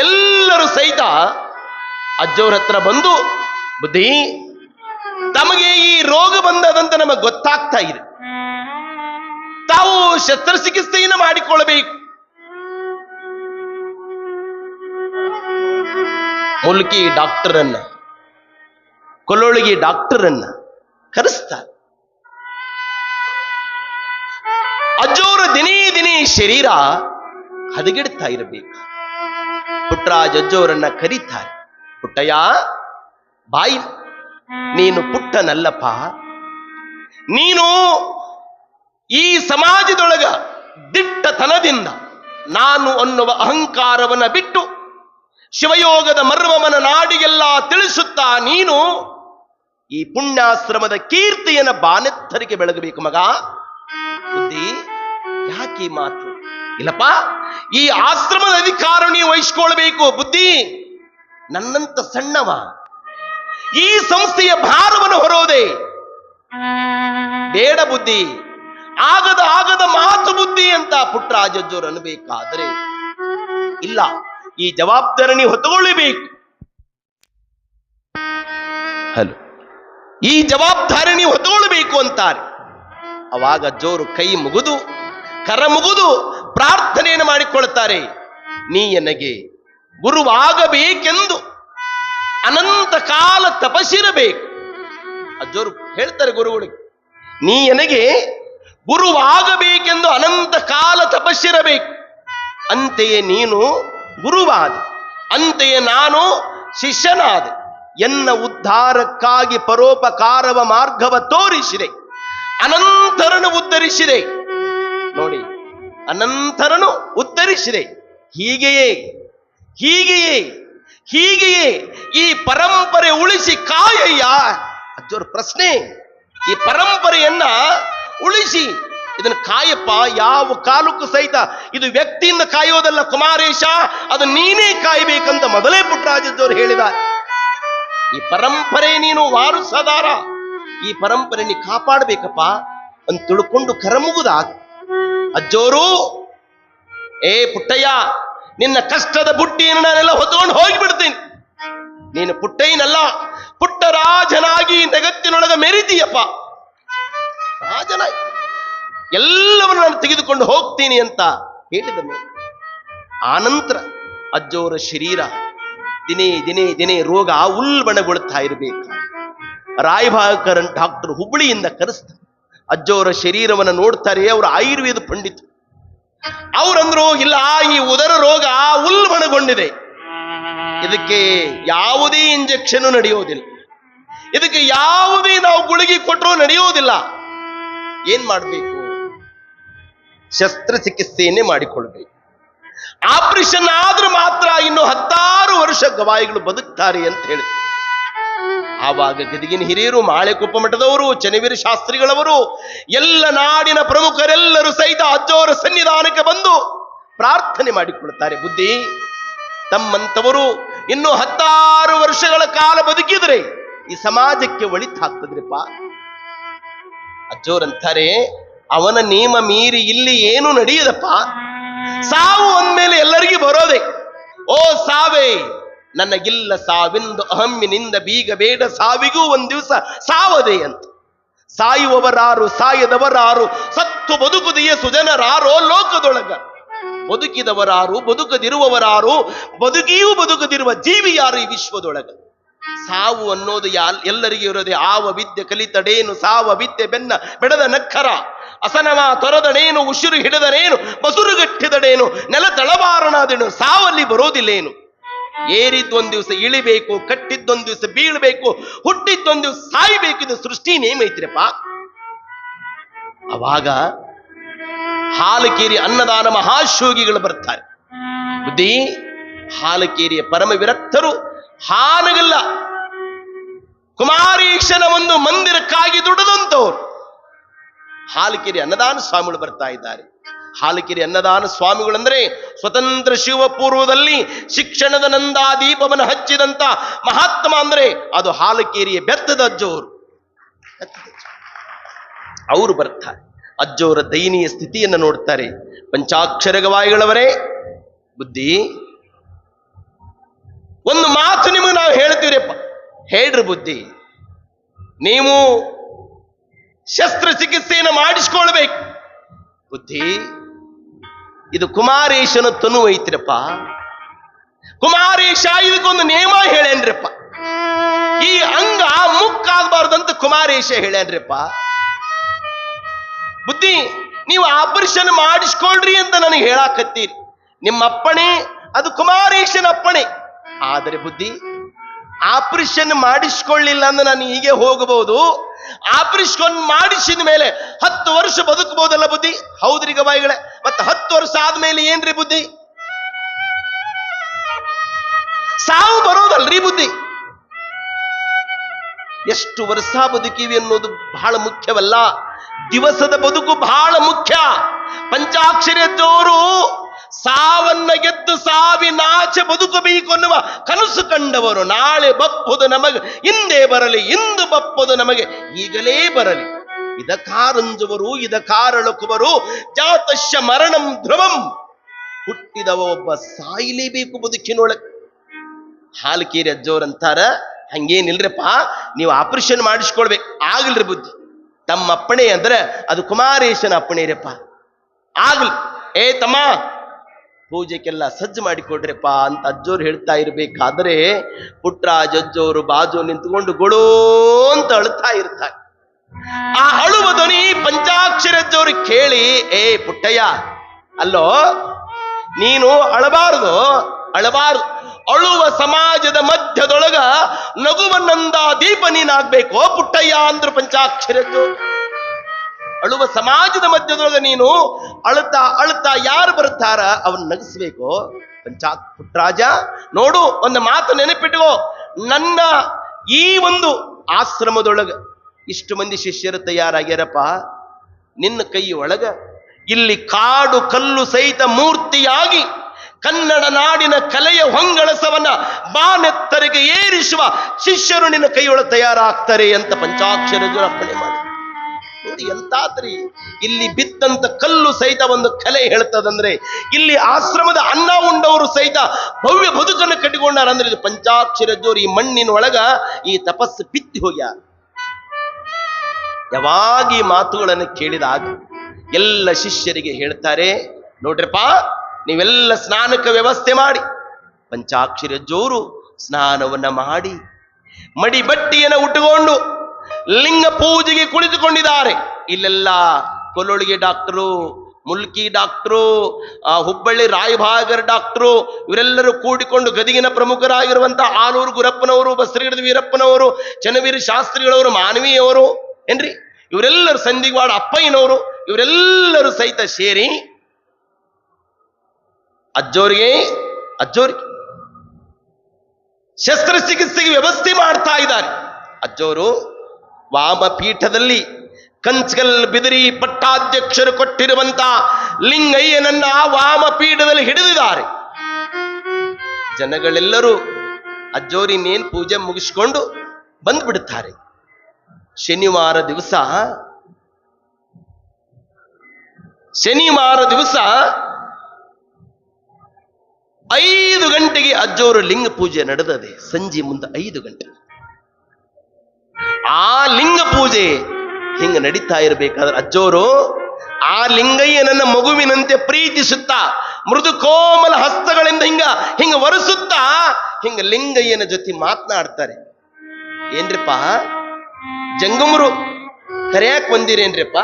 ಎಲ್ಲರೂ ಸಹಿತ ಅಜ್ಜೋರ ಹತ್ರ ಬಂದು, ಬುದ್ಧಿ ತಮಗೆ ಈ ರೋಗ ಬಂದದಂತ ನಮಗೆ ಗೊತ್ತಾಗ್ತಾ ಇದೆ, ತಾವು ಶಸ್ತ್ರಚಿಕಿತ್ಸೆಯನ್ನು ಮಾಡಿಕೊಳ್ಳಬೇಕು. ಮುಲ್ಕಿ ಡಾಕ್ಟರನ್ನ, ಕೊಲ್ಲೊಳಗಿ ಡಾಕ್ಟರನ್ನ ಕರೆಸ್ತಾರೆ. ಅಜ್ಜೋರ ದಿನೇ ಶರೀರ ಹದಗೆಡ್ತಾ ಇರಬೇಕು. ಪುಟ್ಟರಾಜ ಅಜ್ಜೋರನ್ನ ಕರೀತಾರೆ. ಪುಟ್ಟಯ್ಯ ಬಾಯಿ, ನೀನು ಪುಟ್ಟನಲ್ಲಪ್ಪ, ನೀನು ಈ ಸಮಾಜದೊಳಗ ದಿಟ್ಟತನದಿಂದ ನಾನು ಅನ್ನುವ ಅಹಂಕಾರವನ್ನ ಬಿಟ್ಟು ಶಿವಯೋಗದ ಮರ್ಮವನ ನಾಡಿಗೆಲ್ಲ ತಿಳಿಸುತ್ತಾ ನೀನು ಈ ಪುಣ್ಯಾಶ್ರಮದ ಕೀರ್ತಿಯನ್ನ ಬಾನೆತ್ತರಿಗೆ ಬೆಳಗಬೇಕು ಮಗ. ಬುದ್ಧಿ ಯಾಕೆ ಮಾತು? ಇಲ್ಲಪ್ಪ, ಈ ಆಶ್ರಮದ ಅಧಿಕಾರ ನೀವು ವಹಿಸಿಕೊಳ್ಬೇಕು. ಬುದ್ಧಿ ನನ್ನಂತ ಸಣ್ಣವ ಈ ಸಂಸ್ಥೆಯ ಭಾರವನ್ನು ಹೊರೋದೆ ಬೇಡ ಬುದ್ಧಿ, ಆಗದ ಮಾತು ಬುದ್ಧಿ ಅಂತ ಪುಟ್ಟರಾಜ ಅಜ್ಜೋರು ಅನ್ಬೇಕಾದ್ರೆ, ಇಲ್ಲ, ಈ ಜವಾಬ್ದಾರಿ ನೀವು ಹೊತ್ತುಕೊಳ್ಳಬೇಕು. ಈ ಜವಾಬ್ದಾರಿ ನೀವು ಹೊತ್ತುಕೊಳ್ಳಬೇಕು ಅಂತಾರೆ. ಅವಾಗ ಅಜ್ಜೋರು ಕೈ ಮುಗಿದು ಕರ ಮುಗಿದು ಪ್ರಾರ್ಥನೆಯನ್ನು ಮಾಡಿಕೊಳ್ತಾರೆ. ನೀ ನನಗೆ ಗುರುವಾಗಬೇಕೆಂದು ಅನಂತ ಕಾಲ ತಪಸ್ಸಿರಬೇಕು. ಅಜ್ಜೋರು ಹೇಳ್ತಾರೆ ಗುರುಗಳಿಗೆ, ನೀ ನನಗೆ ಗುರುವಾಗಬೇಕೆಂದು ಅನಂತ ಕಾಲ ತಪಸ್ಸಿರಬೇಕು. ಅಂತೆಯೇ ನೀನು ಗುರುವಾದೆ, ಅಂತೆಯೇ ನಾನು ಶಿಷ್ಯನಾದೆ. ಎನ್ನ ಉದ್ಧಾರಕ್ಕಾಗಿ ಪರೋಪಕಾರವ ಮಾರ್ಗವ ತೋರಿಸಿದೆ, ಅನಂತರನು ಉದ್ಧರಿಸಿದೆ. ನೋಡಿ, ಅನಂತರನು ಉದ್ಧರಿಸಿದೆ. ಹೀಗೆಯೇ ಹೀಗೆಯೇ ಹೀಗೆಯೇ ಈ ಪರಂಪರೆ ಉಳಿಸಿ ಕಾಯಯ್ಯ. ಅಜ್ಜೋರ ಪ್ರಶ್ನೆ, ಈ ಪರಂಪರೆಯನ್ನ ಉಳಿಸಿ ಇದನ್ನು ಕಾಯಪ್ಪ. ಯಾವ ಕಾಲಕ್ಕೂ ಸಹಿತ ಇದು ವ್ಯಕ್ತಿಯಿಂದ ಕಾಯೋದಲ್ಲ ಕುಮಾರೇಶ, ಅದು ನೀನೇ ಕಾಯಬೇಕಂತ ಮೊದಲೇ ಪುಟ್ಟರಾಜಜ್ಜವರು ಹೇಳಿದ್ದಾರೆ. ಈ ಪರಂಪರೆ ನೀನು ವಾರಸದಾರ, ಈ ಪರಂಪರೆ ನೀ ಕಾಪಾಡಬೇಕಪ್ಪ ಅಂತ ತಿಳ್ಕೊಂಡು ಕರಮುಗುದಾಗ ಅಜ್ಜೋರು, ಏ ಪುಟ್ಟಯ್ಯ, ನಿನ್ನ ಕಷ್ಟದ ಬುಟ್ಟಿಯನ್ನು ನಾನೆಲ್ಲ ಹೊತ್ಕೊಂಡು ಹೋಗಿಬಿಡ್ತೀನಿ. ನೀನು ಪುಟ್ಟಯ್ಯನಲ್ಲ, ಪುಟ್ಟ ರಾಜನಾಗಿ ಜಗತ್ತಿನೊಳಗೆ ಮೆರಿತೀಯಪ್ಪ. ರಾಜನಾಗಿ ಎಲ್ಲವನ್ನು ನಾನು ತೆಗೆದುಕೊಂಡು ಹೋಗ್ತೀನಿ ಅಂತ ಹೇಳಿದ ಮೇಲೆ ಆನಂತರ ಅಜ್ಜೋರ ಶರೀರ ದಿನೇ ದಿನೇ ದಿನೇ ರೋಗ ಉಲ್ಬಣಗೊಳ್ತಾ ಇರಬೇಕು. ರಾಯಭಾಗರನ್ ಡಾಕ್ಟರ್ ಹುಬ್ಬಳ್ಳಿಯಿಂದ ಕರೆಸ್ತಾರೆ. ಅಜ್ಜೋರ ಶರೀರವನ್ನು ನೋಡ್ತಾರೆ. ಅವರು ಆಯುರ್ವೇದ ಪಂಡಿತ. ಅವರಂದ್ರು, ಇಲ್ಲ, ಈ ಉದರ ರೋಗ ಉಲ್ಬಣಗೊಂಡಿದೆ, ಇದಕ್ಕೆ ಯಾವುದೇ ಇಂಜೆಕ್ಷನ್ ನಡೆಯೋದಿಲ್ಲ, ಇದಕ್ಕೆ ಯಾವುದೇ ನಾವು ಗುಳಿಗೆ ಕೊಟ್ಟರೂ ನಡೆಯೋದಿಲ್ಲ. ಏನ್ ಮಾಡಬೇಕು? ಶಸ್ತ್ರಚಿಕಿತ್ಸೆಯನ್ನೇ ಮಾಡಿಕೊಳ್ಬೇಕು. ಆಪರೇಷನ್ ಆದ್ರೂ ಮಾತ್ರ ಇನ್ನು 16 ವರ್ಷ ಗವಾಯಿಗಳು ಬದುಕ್ತಾರೆ ಅಂತ ಹೇಳಿ. ಆವಾಗ ಗದಗಿನ ಹಿರಿಯರು, ಮಾಳೆಕೊಪ್ಪ ಮಠದವರು, ಚನ್ನವೀರ ಶಾಸ್ತ್ರಿಗಳವರು, ಎಲ್ಲ ನಾಡಿನ ಪ್ರಮುಖರೆಲ್ಲರೂ ಸಹಿತ ಅಜ್ಜೋರ ಸನ್ನಿಧಾನಕ್ಕೆ ಬಂದು ಪ್ರಾರ್ಥನೆ ಮಾಡಿಕೊಳ್ತಾರೆ. ಬುದ್ಧಿ, ತಮ್ಮಂತವರು ಇನ್ನು 16 ವರ್ಷಗಳ ಕಾಲ ಬದುಕಿದ್ರೆ ಈ ಸಮಾಜಕ್ಕೆ ಒಳಿತಾಗ್ತದ್ರಿಪ್ಪ. ಅಜ್ಜೋರಂತಾರೆ, ಅವನ ನಿಯಮ ಮೀರಿ ಇಲ್ಲಿ ಏನು ನಡೆಯದಪ್ಪ. ಸಾವು ಅಂದ್ಮೇಲೆ ಎಲ್ಲರಿಗೂ ಬರೋದೆ. ಓ ಸಾವೇ, ನನಗಿಲ್ಲ ಸಾವಿಂದು ಅಹಮ್ಮಿನಿಂದ ಬೀಗ ಬೇಡ, ಸಾವಿಗೂ ಒಂದ್ ದಿವಸ ಸಾವದೆ ಅಂತ. ಸಾಯುವವರಾರು, ಸಾಯದವರಾರು, ಸತ್ತು ಬದುಕುದೆಯ ಸುಜನರಾರೋ ಲೋಕದೊಳಗ. ಬದುಕಿದವರಾರು, ಬದುಕದಿರುವವರಾರು, ಬದುಕಿಯೂ ಬದುಕದಿರುವ ಜೀವಿ ಯಾರು ಈ ವಿಶ್ವದೊಳಗ. ಸಾವು ಅನ್ನೋದು ಎಲ್ಲರಿಗೂ ಇರೋದೆ. ಆವ ವಿದ್ಯೆ ಕಲಿತಡೇನು, ಸಾವ ವಿದ್ಯೆ ಬೆನ್ನ ಬೆಡದ ನಕ್ಕರ, ಅಸನವ ತೊರದಡೇನು, ಉಸಿರು ಹಿಡಿದನೇನು, ಬಸುರುಗಟ್ಟಿದಡೇನು, ನೆಲ ತಳಬಾರಣಾದೇನು, ಸಾವಲ್ಲಿ ಬರೋದಿಲ್ಲೇನು. ಏರಿದ್ದೊಂದ್ ದಿವಸ ಇಳಿಬೇಕು, ಕಟ್ಟಿದ್ದೊಂದ್ ದಿವಸ ಬೀಳ್ಬೇಕು, ಹುಟ್ಟಿದ್ದೊಂದ್ ದಿವಸ ಸಾಯ್ಬೇಕು. ಇದು ಸೃಷ್ಟಿ ನೇಮೈತ್ರಿಪ್ಪ. ಅವಾಗ ಹಾಲಕೇರಿ ಅನ್ನದಾನ ಮಹಾಶೋಗಿಗಳು ಬರ್ತಾರೆ. ಬುದ್ಧಿ, ಹಾಲಕೇರಿಯ ಪರಮ ವಿರಕ್ತರು ಹಾನಗಲ್ಲ ಕುಮಾರೀಶನ ಒಂದು ಮಂದಿರಕ್ಕಾಗಿ ದುಡಿದಂತವ್ರು ಹಾಲಕೇರಿ ಅನ್ನದಾನ ಸ್ವಾಮಿಗಳು ಬರ್ತಾ ಇದ್ದಾರೆ. ಹಾಲಕೇರಿ ಅನ್ನದಾನ ಸ್ವಾಮಿಗಳಂದ್ರೆ ಸ್ವತಂತ್ರ ಶಿವಪೂರ್ವದಲ್ಲಿ ಶಿಕ್ಷಣದ ನಂದಾದೀಪವನ್ನು ಹಚ್ಚಿದಂತ ಮಹಾತ್ಮ ಅಂದ್ರೆ ಅದು ಹಾಲಕೇರಿಯ ಬೆತ್ತದ ಅಜ್ಜೋರು. ಅವರು ಬರ್ತಾರೆ. ಅಜ್ಜೋರ ದಯನೀಯ ಸ್ಥಿತಿಯನ್ನು ನೋಡ್ತಾರೆ. ಪಂಚಾಕ್ಷರ ಗವಾಯಿಗಳವರೇ, ಬುದ್ಧಿ, ಒಂದು ಮಾತು ನಿಮಗೆ ನಾವು ಹೇಳ್ತೀವ್ರಿಪ್ಪ, ಹೇಳ್ರಿ ಬುದ್ಧಿ. ನೀವು ಶಸ್ತ್ರಚಿಕಿತ್ಸೆಯನ್ನು ಮಾಡಿಸ್ಕೊಳ್ಬೇಕು. ಬುದ್ಧಿ, ಇದು ಕುಮಾರೇಶನ ತನು ಐತ್ರಪ್ಪ. ಕುಮಾರೇಶ ಇದಕ್ಕೊಂದು ನೇಮ ಹೇಳೇನ್ರಪ್ಪ. ಈ ಅಂಗ ಮುಕ್ಕಾಗಬಾರ್ದಂತ ಕುಮಾರೇಶ ಹೇಳೇನ್ರಪ್ಪ. ಬುದ್ಧಿ, ನೀವು ಆಪರೇಷನ್ ಮಾಡಿಸ್ಕೊಳ್ರಿ ಅಂತ ನನಗೆ ಹೇಳಾಕತ್ತೀರಿ. ನಿಮ್ಮ ಅಪ್ಪಣೆ ಅದು ಕುಮಾರೇಶನ ಅಪ್ಪಣೆ. ಆದರೆ ಬುದ್ಧಿ, ಆಪರೇಷನ್ ಮಾಡಿಸ್ಕೊಳ್ಳಿಲ್ಲ ಅಂದ್ರೆ ನಾನು ಹೀಗೆ ಹೋಗಬಹುದು. ಆಪರೇಷನ್ ಮಾಡಿಸಿದ ಮೇಲೆ 10 ವರ್ಷ ಬದುಕಬಹುದಲ್ಲ ಬುದ್ಧಿ? ಹೌದ್ರಿ ಗವಾಯಿಗಳೇ. ಮತ್ತೆ 10 ವರ್ಷ ಆದ್ಮೇಲೆ ಏನ್ರಿ ಬುದ್ಧಿ? ಸಾವು ಬರೋದಲ್ರಿ ಬುದ್ಧಿ. ಎಷ್ಟು ವರ್ಷ ಬದುಕಿವಿ ಅನ್ನೋದು ಬಹಳ ಮುಖ್ಯವಲ್ಲ, ದಿವಸದ ಬದುಕು ಬಹಳ ಮುಖ್ಯ. ಪಂಚಾಕ್ಷರದವರು ಸಾವನ್ನ ಗೆದ್ದು ಸಾವಿನಾಚೆ ಬದುಕಬೇಕು ಅನ್ನುವ ಕನಸು ಕಂಡವರು. ನಾಳೆ ಬಪ್ಪುದು ನಮಗೆ ಹಿಂದೆ ಬರಲಿ, ಇಂದು ಬಪ್ಪುದು ನಮಗೆ ಈಗಲೇ ಬರಲಿ. ಇದಕಾರಂಜುವರು, ಇದಕಾರಳುಕುವರು, ಜಾತಶ್ಯ ಮರಣಂ ಧ್ರುವಂ. ಹುಟ್ಟಿದವ ಒಬ್ಬ ಸಾಯಲೇಬೇಕು ಬದುಕಿನೊಳಗೆ. ಹಾಲಕೇರಿ ಅಜ್ಜೋರಂತಾರ, ಹಂಗೇನಿಲ್ರಪ್ಪ, ನೀವು ಆಪರೇಷನ್ ಮಾಡಿಸ್ಕೊಳ್ಬೇಕು. ಆಗಲ್ರಿ ಬುದ್ಧಿ. ತಮ್ಮ ಅಪ್ಪಣೆ ಅಂದ್ರೆ ಅದು ಕುಮಾರೇಶನ ಅಪ್ಪಣೆ ರಪ್ಪ. ಆಗ್ಲಿ, ಏ ತಮ್ಮ, ಪೂಜೆಗೆಲ್ಲ ಸಜ್ಜು ಮಾಡಿಕೊಡ್ರಪ್ಪ ಅಂತ ಅಜ್ಜೋರು ಹೇಳ್ತಾ ಇರ್ಬೇಕಾದ್ರೆ ಪುಟ್ಟರಾಜ ಅಜ್ಜೋರು ಬಾಜು ನಿಂತುಕೊಂಡು ಗೊಳೋ ಅಂತ ಅಳ್ತಾ ಇರ್ತಾರೆ. ಆ ಅಳುವ ಧ್ವನಿ ಪಂಚಾಕ್ಷರ ಅಜ್ಜೋರು ಕೇಳಿ, ಏ ಪುಟ್ಟಯ್ಯ, ಅಲ್ಲೋ ನೀನು ಅಳಬಾರದು, ಅಳಬಾರದು. ಅಳುವ ಸಮಾಜದ ಮಧ್ಯದೊಳಗ ನಗುವನ್ನಂದ ದೀಪ ನೀನಾಗ್ಬೇಕು ಪುಟ್ಟಯ್ಯ ಅಂದ್ರು ಪಂಚಾಕ್ಷರದ್ದು. ಅಳುವ ಸಮಾಜದ ಮಧ್ಯದೊಳಗ ನೀನು ಅಳುತ್ತಾ ಅಳುತ್ತಾ ಯಾರು ಬರುತ್ತಾರ ಅವನ್ನ ನಗಿಸ್ಬೇಕು. ಪುಟ್ಟರಾಜ ನೋಡು, ಒಂದು ಮಾತು ನೆನಪಿಟ್ಟುಕೋ, ನನ್ನ ಈ ಒಂದು ಆಶ್ರಮದೊಳಗ ಇಷ್ಟು ಮಂದಿ ಶಿಷ್ಯರು ತಯಾರಾಗ್ಯಾರಪ್ಪ. ನಿನ್ನ ಕೈ ಒಳಗ ಇಲ್ಲಿ ಕಾಡು ಕಲ್ಲು ಸಹಿತ ಮೂರ್ತಿಯಾಗಿ ಕನ್ನಡ ನಾಡಿನ ಕಲೆಯ ಹೊಂಗಳಸವನ್ನ ಬಾನೆತ್ತರಿಗೆ ಏರಿಸುವ ಶಿಷ್ಯರು ನಿನ್ನ ಕೈಯೊಳಗೆ ತಯಾರಾಗ್ತಾರೆ ಅಂತ ಪಂಚಾಕ್ಷರದ್ದು ಅರ್ಪಣೆ ಮಾಡಿ. ನೋಡಿ ಎಂತಾದ್ರಿ, ಇಲ್ಲಿ ಬಿತ್ತಂತ ಕಲ್ಲು ಸಹಿತ ಒಂದು ಕಲೆ ಹೇಳ್ತದಂದ್ರೆ, ಇಲ್ಲಿ ಆಶ್ರಮದ ಅನ್ನ ಉಂಡವರು ಸಹಿತ ಭವ್ಯ ಬದುಕನ್ನು ಕಟ್ಟಿಕೊಂಡಾರಂದ್ರೆ ಇದು ಪಂಚಾಕ್ಷರಜ್ಜೋರು ಈ ಮಣ್ಣಿನ ಒಳಗ ಈ ತಪಸ್ಸು ಬಿತ್ತಿ ಹೋಗ್ಯಾರ. ಯಾವಾಗ ಈ ಮಾತುಗಳನ್ನು ಕೇಳಿದಾಗ ಎಲ್ಲ ಶಿಷ್ಯರಿಗೆ ಹೇಳ್ತಾರೆ, ನೋಡ್ರಪ್ಪ ನೀವೆಲ್ಲ ಸ್ನಾನಕ್ಕೆ ವ್ಯವಸ್ಥೆ ಮಾಡಿ. ಪಂಚಾಕ್ಷರಜ್ಜೋರು ಸ್ನಾನವನ್ನ ಮಾಡಿ ಮಡಿ ಬಟ್ಟೆಯನ್ನು ಉಟ್ಟುಕೊಂಡು ಲಿಂಗ ಪೂಜೆಗೆ ಕುಳಿತುಕೊಂಡಿದ್ದಾರೆ. ಇಲ್ಲೆಲ್ಲ ಕೊಲ್ಲೊಳಿಗೆ ಡಾಕ್ಟರು, ಮುಲ್ಕಿ ಡಾಕ್ಟರು, ಹುಬ್ಬಳ್ಳಿ ರಾಯಭಾಗರ್ ಡಾಕ್ಟರು ಇವರೆಲ್ಲರೂ ಕೂಡಿಕೊಂಡು ಗದಗಿನ ಪ್ರಮುಖರಾಗಿರುವಂತಹ ಆಲೂರು ಗುರಪ್ಪನವರು, ಬಸರಿಗಿಡದ ವೀರಪ್ಪನವರು, ಚನ್ನವೀರ ಶಾಸ್ತ್ರಿಗಳವರು, ಮಾನವೀಯವರು ಏನ್ರಿ, ಇವರೆಲ್ಲರೂ ಸಂದಿಗ್ವಾಡ ಅಪ್ಪಯ್ಯನವರು ಇವರೆಲ್ಲರೂ ಸಹಿತ ಸೇರಿ ಅಜ್ಜೋರಿಗೆ ಶಸ್ತ್ರಚಿಕಿತ್ಸೆಗೆ ವ್ಯವಸ್ಥೆ ಮಾಡ್ತಾ ಇದ್ದಾರೆ. ಅಜ್ಜೋರು ವಾಮಪೀಠದಲ್ಲಿ ಕಂಚಗಲ್ ಬಿದಿರಿ ಪಟ್ಟಾಧ್ಯಕ್ಷರು ಕೊಟ್ಟಿರುವಂತ ಲಿಂಗಯ್ಯನನ್ನ ವಾಮಪೀಠದಲ್ಲಿ ಹಿಡಿದಿದ್ದಾರೆ. ಜನಗಳೆಲ್ಲರೂ ಅಜ್ಜೋರಿನೇನ್ ಪೂಜೆ ಮುಗಿಸ್ಕೊಂಡು ಬಂದ್ಬಿಡುತ್ತಾರೆ. ಶನಿವಾರ ದಿವಸ 5 ಗಂಟೆಗೆ ಅಜ್ಜೋರು ಲಿಂಗ ಪೂಜೆ ನಡೆದದೆ. ಸಂಜೆ ಮುಂದೆ 5 ಗಂಟೆ ಆ ಲಿಂಗ ಪೂಜೆ ಹಿಂಗ ನಡೀತಾ ಇರಬೇಕಾದ್ರೆ ಅಜ್ಜೋರು ಆ ಲಿಂಗಯ್ಯನನ್ನ ಮಗುವಿನಂತೆ ಪ್ರೀತಿಸುತ್ತಾ ಮೃದು ಕೋಮಲ ಹಸ್ತಗಳಿಂದ ಹಿಂಗ ಒರೆಸುತ್ತಾ ಹಿಂಗ ಲಿಂಗಯ್ಯನ ಜೊತೆ ಮಾತನಾಡ್ತಾರೆ. ಏನ್ರಿಪ್ಪ ಜಂಗಮರು ಕರೆಯಾಕ್ ಬಂದಿರೇನ್ರಿಪ್ಪ?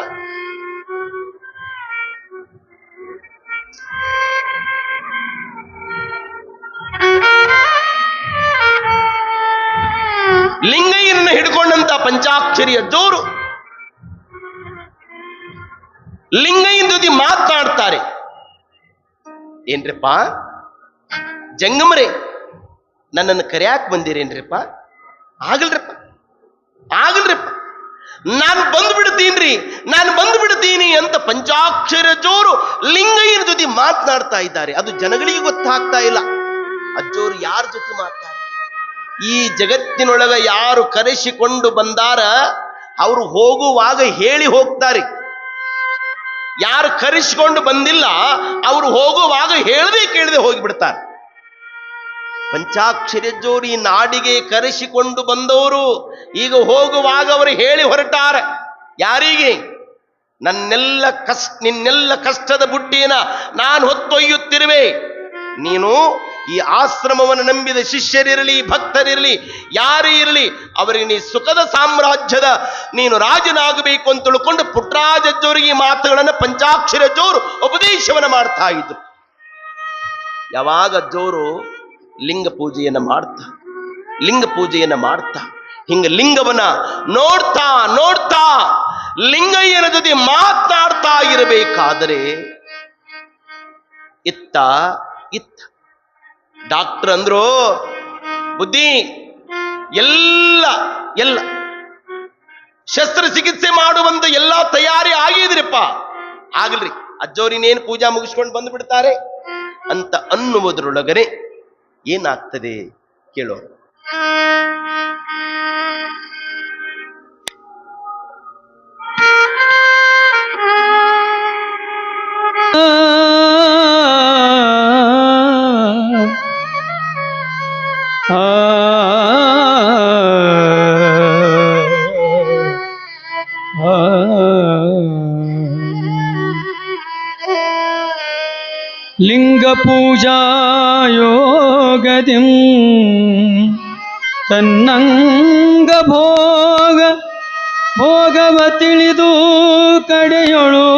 ಲಿಂಗಯ್ಯನನ್ನ ಹಿಡ್ಕೊಂಡಂತ ಪಂಚಾಕ್ಷರಿ ಅಜ್ಜೋರು ಲಿಂಗಯ್ಯನ ಜೊತೆ ಮಾತನಾಡ್ತಾರೆ. ಏನ್ರಿಪ್ಪ ಜಂಗಮರೇ ನನ್ನನ್ನು ಕರೆಯಾಕ್ ಬಂದಿರೇನ್ರಿಪ್ಪ? ಆಗಲ್ರಿಪ್ಪ ನಾನು ಬಂದ್ಬಿಡ್ತೀನಿ ಅಂತ ಪಂಚಾಕ್ಷರ ಜೋರು ಲಿಂಗಯ್ಯನ ಜೊತೆ ಮಾತನಾಡ್ತಾ ಇದ್ದಾರೆ. ಅದು ಜನಗಳಿಗೆ ಗೊತ್ತಾಗ್ತಾ ಇಲ್ಲ. ಅಜ್ಜೋರು ಯಾರ ಜೊತೆ ಮಾತಾಡ್ತಾರೆ? ಈ ಜಗತ್ತಿನೊಳಗ ಯಾರು ಕರೆಸಿಕೊಂಡು ಬಂದಾರ ಅವರು ಹೋಗುವಾಗ ಹೇಳಿ ಹೋಗ್ತಾರೆ. ಯಾರು ಕರೆಸಿಕೊಂಡು ಬಂದಿಲ್ಲ ಅವರು ಹೋಗುವಾಗ ಹೇಳದೆ ಕೇಳದೆ ಹೋಗಿಬಿಡ್ತಾರೆ. ಪಂಚಾಕ್ಷರಜ್ಜೋರು ಈ ನಾಡಿಗೆ ಕರೆಸಿಕೊಂಡು ಬಂದವರು ಈಗ ಹೋಗುವಾಗ ಅವರು ಹೇಳಿ ಹೊರಟಾರೆ. ಯಾರಿಗೆ? ನಿನ್ನೆಲ್ಲ ಕಷ್ಟದ ಬುಡ್ಡಿಯನ್ನ ನಾನು ಹೊತ್ತೊಯ್ಯುತ್ತಿರುವೆ. ನೀನು ಈ ಆಶ್ರಮವನ್ನು ನಂಬಿದ ಶಿಷ್ಯರಿರಲಿ, ಭಕ್ತರಿರಲಿ, ಯಾರೇ ಇರಲಿ ಅವರಿಗೆ ನೀ ಸುಖದ ಸಾಮ್ರಾಜ್ಯದ ನೀನು ರಾಜನಾಗಬೇಕು ಅಂತ ತಿಳ್ಕೊಂಡು ಪುಟ್ಟರಾಜಜ್ಜೋರಿಗೆ ಈ ಮಾತುಗಳನ್ನು ಪಂಚಾಕ್ಷರಜ್ಜೋರು ಉಪದೇಶವನ್ನ ಮಾಡ್ತಾ ಇದ್ರು. ಯಾವಾಗ ಅಜ್ಜೋರು ಲಿಂಗ ಪೂಜೆಯನ್ನ ಮಾಡ್ತಾ ಹಿಂಗ ಲಿಂಗವನ್ನ ನೋಡ್ತಾ ಲಿಂಗಯ್ಯನ ಜೊತೆ ಮಾತನಾಡ್ತಾ ಇರಬೇಕಾದರೆ ಇತ್ತ ಡಾಕ್ಟರ್ ಅಂದ್ರು, ಬುದ್ಧಿ ಎಲ್ಲ ಶಸ್ತ್ರಚಿಕಿತ್ಸೆ ಮಾಡುವಂತ ಎಲ್ಲ ತಯಾರಿ ಆಗಿದ್ರಿಪ್ಪ. ಆಗಲ್ರಿ, ಅಜ್ಜೋರಿನೇನು ಪೂಜಾ ಮುಗಿಸ್ಕೊಂಡು ಬಂದು ಬಿಡ್ತಾರೆ ಅಂತ ಅನ್ನುವುದರೊಳಗನೆ ಏನಾಗ್ತದೆ ಕೇಳೋ. ಲಿಂಗ ಪೂಜಾ ಯೋಗದಿಂ ತನ್ನಂಗ ಭೋಗವ ತಿಳಿದು ಕಡೆಯೊಳು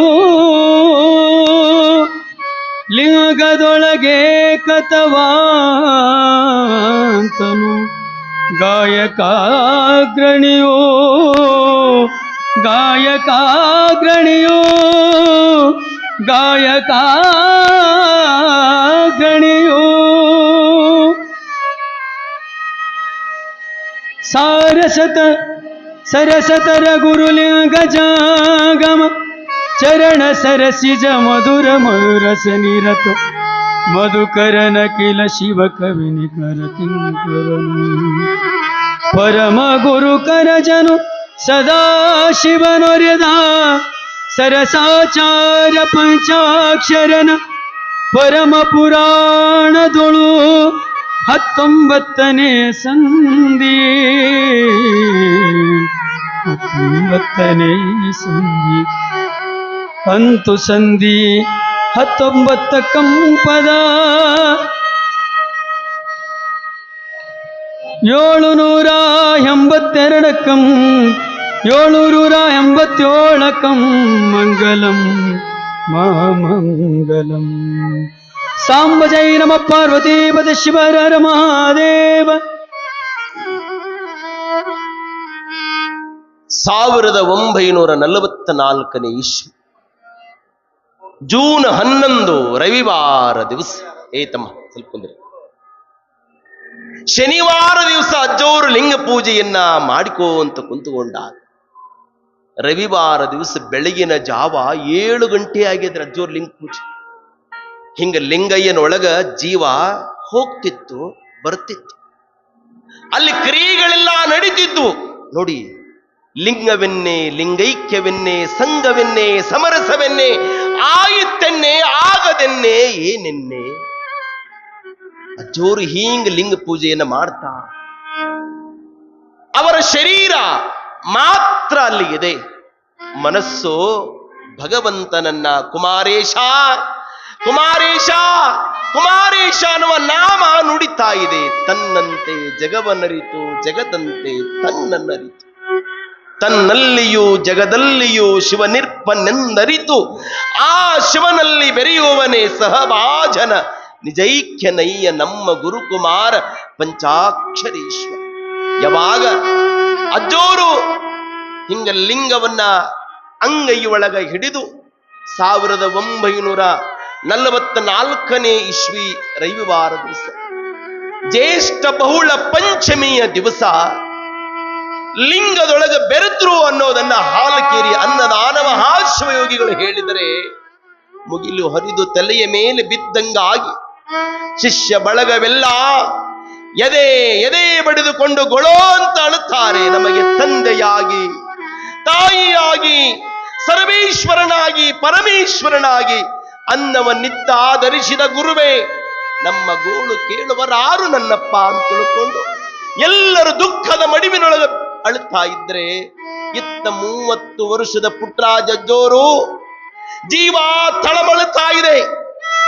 ಲಿಂಗದೊಳಗೆ ಕತವಾಂತನು ಗಾಯಕಾಗ್ರಣಿಯೋ ಗಾಯಕಾಗ್ರಣಿಯೋ ಗಾಯಕಾಗ್ರಣಿಯೋ ಸರಸತರ ಗುರುಲಿಂಗ ಜಾಗಮ ಚರಣ ಸರಸಿಜ ಮಧುರ ಮಧುರಸ ನಿರತ ಮಧುಕರನ ಕಿಲ ಶಿವ ಕವಿನಿ ಕರ ಕಿಂಕರನು ಪರಮ ಗುರು ಕರಜನು ಸದಾ ಶಿವನೊರೆದ ಸರಸಾಚಾರ ಪಂಚಾಕ್ಷರನ ಪರಮ ಪುರಾಣದೊಳು 19ನೇ ಸಂಧಿ 19ನೇ ಸಂಧಿ ಅಂತು ಸಂಧಿ 19 ಕಂಪದ 782 ಕಂ 787 ಕಂ ಮಂಗಲಂ ಮಂಗಲಂ ಸಾಂಬ ಜೈ ನಮ ಪಾರ್ವತೀಪದ ಶಿವರ ಮಹಾದೇವ 1944ನೇ ಇಸ್ವಿ ಜೂನ್ 11 ರವಿವಾರ ದಿವಸ ಏತಮ್ಮ ಸ್ವಲ್ಪ ಕುಂದ್ರಿ. ಶನಿವಾರ ದಿವಸ ಅಜ್ಜೋರು ಲಿಂಗ ಪೂಜೆಯನ್ನ ಮಾಡಿಕೋಂತ ಕುಂತುಕೊಂಡಾಗ ರವಿವಾರ ದಿವಸ ಬೆಳಗಿನ ಜಾವ 7 ಗಂಟೆ ಆಗಿದ್ರೆ ಅಜ್ಜೋರು ಲಿಂಗ ಪೂಜೆ. ಹಿಂಗ ಲಿಂಗಯ್ಯನೊಳಗ ಜೀವ ಹೋಗ್ತಿತ್ತು ಬರ್ತಿತ್ತು, ಅಲ್ಲಿ ಕ್ರಿಯೆಗಳೆಲ್ಲ ನಡೀತಿದ್ದು ನೋಡಿ. ಲಿಂಗವೆನ್ನೆ ಲಿಂಗೈಕ್ಯವೆನ್ನೆ ಸಂಘವೆನ್ನೆ ಸಮರಸವೆನ್ನೆ ಆಯಿತೆನ್ನೆ ಆಗದೆನ್ನೆ ಏನೆನ್ನೆ. ಅಜ್ಜೋರು ಹಿಂಗ ಲಿಂಗ ಪೂಜೆಯನ್ನ ಮಾಡ್ತಾ ಅವರ ಶರೀರ ಮಾತ್ರ ಅಲ್ಲಿ ಇದೆ, ಮನಸ್ಸು ಭಗವಂತನನ್ನ ಕುಮಾರೇಶ ಕುಮಾರೇಶ ಕುಮಾರೇಶ ಅನ್ನುವ ನಾಮ ನುಡಿತಾ ಇದೆ. ತನ್ನಂತೆ ಜಗವನ್ನರಿತು ಜಗದಂತೆ ತನ್ನನ್ನರಿತು, ತನ್ನಲ್ಲಿಯೂ ಜಗದಲ್ಲಿಯೂ ಶಿವನಿರ್ಪನೆಂದರಿತು ಆ ಶಿವನಲ್ಲಿ ಬೆರೆಯುವವನೇ ಸಹಭಾಜನ ನಿಜೈಕ್ಯನಯ್ಯ ನಮ್ಮ ಗುರುಕುಮಾರ ಪಂಚಾಕ್ಷರೀಶ್ವರ. ಯಾವಾಗ ಅಜ್ಜೋರು ಹಿಂಗ ಲಿಂಗವನ್ನ ಅಂಗೈಯೊಳಗ ಹಿಡಿದು 1944ನೇ ಇಸ್ವಿ ರವಿವಾರ ದಿವಸ ಜ್ಯೇಷ್ಠ ಬಹುಳ ಪಂಚಮಿಯ ದಿವಸ ಲಿಂಗದೊಳಗೆ ಬೆರೆತರು ಅನ್ನೋದನ್ನ ಹಾಲಕೇರಿ ಅನ್ನದಾನವ ಹಾಶ್ವಯೋಗಿಗಳು ಹೇಳಿದರೆ ಮುಗಿಲು ಹರಿದು ತಲೆಯ ಮೇಲೆ ಬಿದ್ದಂಗಾಗಿ ಶಿಷ್ಯ ಬಳಗವೆಲ್ಲ ಎದೆ ಎದೆ ಬಡಿದುಕೊಂಡು ಗೊಳೋ ಅಂತ ಅಳುತ್ತಾರೆ. ನಮಗೆ ತಂದೆಯಾಗಿ ತಾಯಿಯಾಗಿ ಸರ್ವೇಶ್ವರನಾಗಿ ಪರಮೇಶ್ವರನಾಗಿ ಅನ್ನವನ್ನಿತ್ತಾಧರಿಸಿದ ಗುರುವೇ, ನಮ್ಮ ಗೋಳು ಕೇಳುವರಾರು ನನ್ನಪ್ಪ ಅಂತ ತಿಳ್ಕೊಂಡು ಎಲ್ಲರೂ ದುಃಖದ ಮಡಿವಿನೊಳಗೆ ಅಳುತ್ತಾ ಇದ್ರೆ ಇತ್ತ 30 ವರ್ಷದ ಪುಟ್ರಾಜಜ್ಜೋರು ಜೀವ ತಳಮಳುತ್ತಾ ಇದೆ.